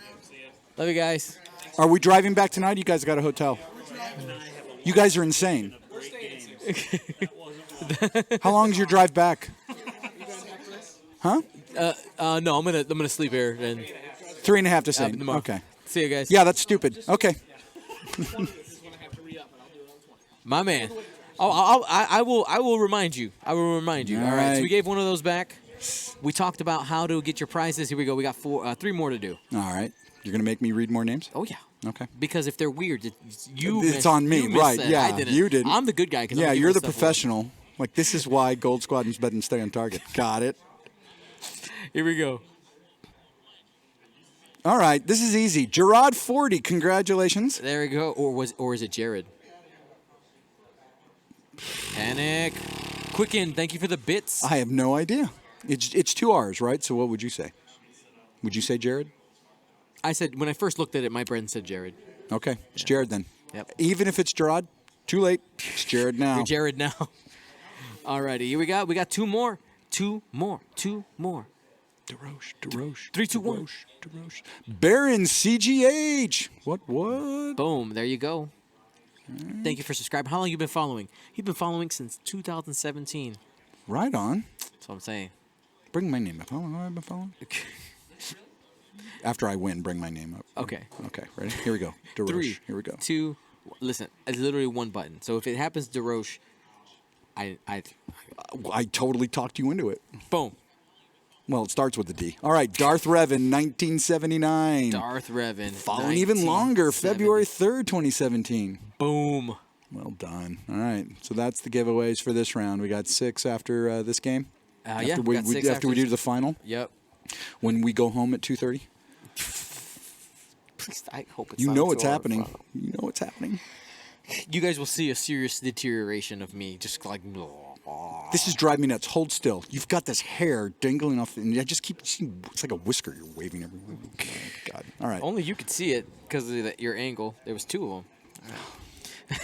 Love you guys. Are we driving back tonight? You guys got a hotel. You guys are insane. How long is your drive back? Huh? No, I'm gonna sleep here and 3.5 to 7. tomorrow. Okay. See you guys. Yeah, that's stupid. Okay. My man. Oh, I will remind you. I will remind you. All right. So right. we gave one of those back. We talked about how to get your prizes. Here we go. We got 3 more to do. All right. You're going to make me read more names? Oh yeah. Okay. Because if they're weird, It's on me, you missed right, that. yeah, I didn't. you didn't. I'm the good guy. 'Cause I'm Yeah, gonna give you're my the stuff away. professional. Like, this is why Gold Squadron's better than Stay on Target. Got it. Here we go. All right. This is easy. Gerard 40. Congratulations. There we go. Or is it Jared? Panic. Quicken. Thank you for the bits. I have no idea. It's 2 R's, right? So what would you say? Would you say Jared? I said when I first looked at it, my brain said Jared. Okay. It's Jared then. Yep. Even if it's Gerard, too late. It's Jared now. You're Jared now. Alrighty, here we got 2 more. 2 more. DeRoche. 3, 2, 1. DeRoche. Baron CGH. What? Boom. There you go. Thank you for subscribing. How long you been following? You've been following since 2017. Right on. That's what I'm saying. Bring my name up. How long have I been following? After I win, bring my name up. Okay. Okay, ready? Here we go. DeRoche. 3, Here we go. 2. Listen, it's literally one button. So if it happens, DeRoche, I totally talked you into it. boom. Well, it starts with a D. All right, Darth Revan, 1979. Darth Revan. Following even longer, 1970. February 3rd, 2017. Boom. Well done. All right, so that's the giveaways for this round. We got 6 after this game. Yeah, after we got 6 after we do the final. Yep. When we go home at 2:30. Please, I hope it's You not know too what's hard. happening. You know what's happening. You guys will see a serious deterioration of me, just like. This is driving me nuts. Hold still. You've got this hair dangling off, and I just keep. It's like a whisker you're waving everywhere. Oh, God. All right. Only you could see it because of your angle. There was 2 of them.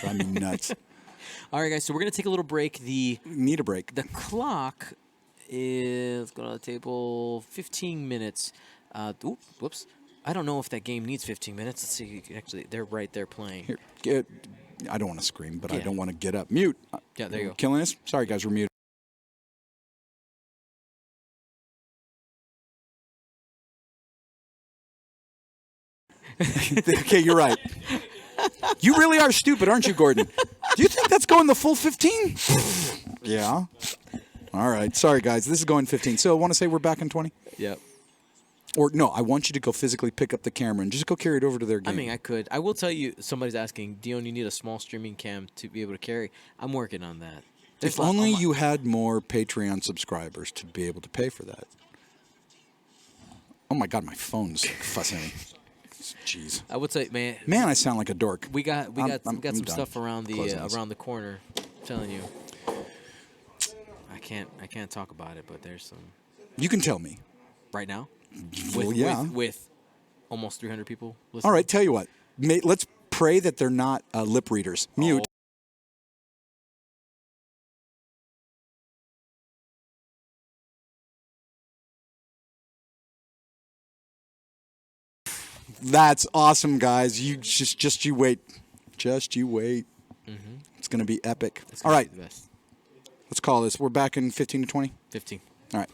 Drive me nuts. All right, guys. So we're gonna take a little break. Need a break. The clock is, let's go to the table, 15 minutes. Whoops. I don't know if that game needs 15 minutes. Let's see. Actually, they're right there playing. Here, I don't want to scream, but I Yeah. don't want to get up. Mute. Yeah, there you go. Killing us? Sorry, guys, we're muted. Okay, you're right. You really are stupid, aren't you, Gordon? Do you think that's going the full 15? Yeah. All right. Sorry, guys. This is going 15. So I want to say we're back in 20? Yep. Or no, I want you to go physically pick up the camera and just go carry it over to their game. I mean, I could. I will tell you, somebody's asking, Dion, you need a small streaming cam to be able to carry. I'm working on that. If only you had more Patreon subscribers to be able to pay for that. Oh my God, my phone's fussing at me. Jeez. I would say, man, I sound like a dork. we got I'm some done. stuff around Closing the this. around the corner. I'm telling you, I can't talk about it, but there's some You can tell me. right now. Well, yeah. With almost 300 people listening. All right, tell you what. Let's pray that they're not lip readers. Mute. That's awesome, guys. You just you wait. Just you wait. Mm-hmm. It's going to be epic. It's All gonna right, be the best. let's call this. We're back in 15 to 20. 15. All right.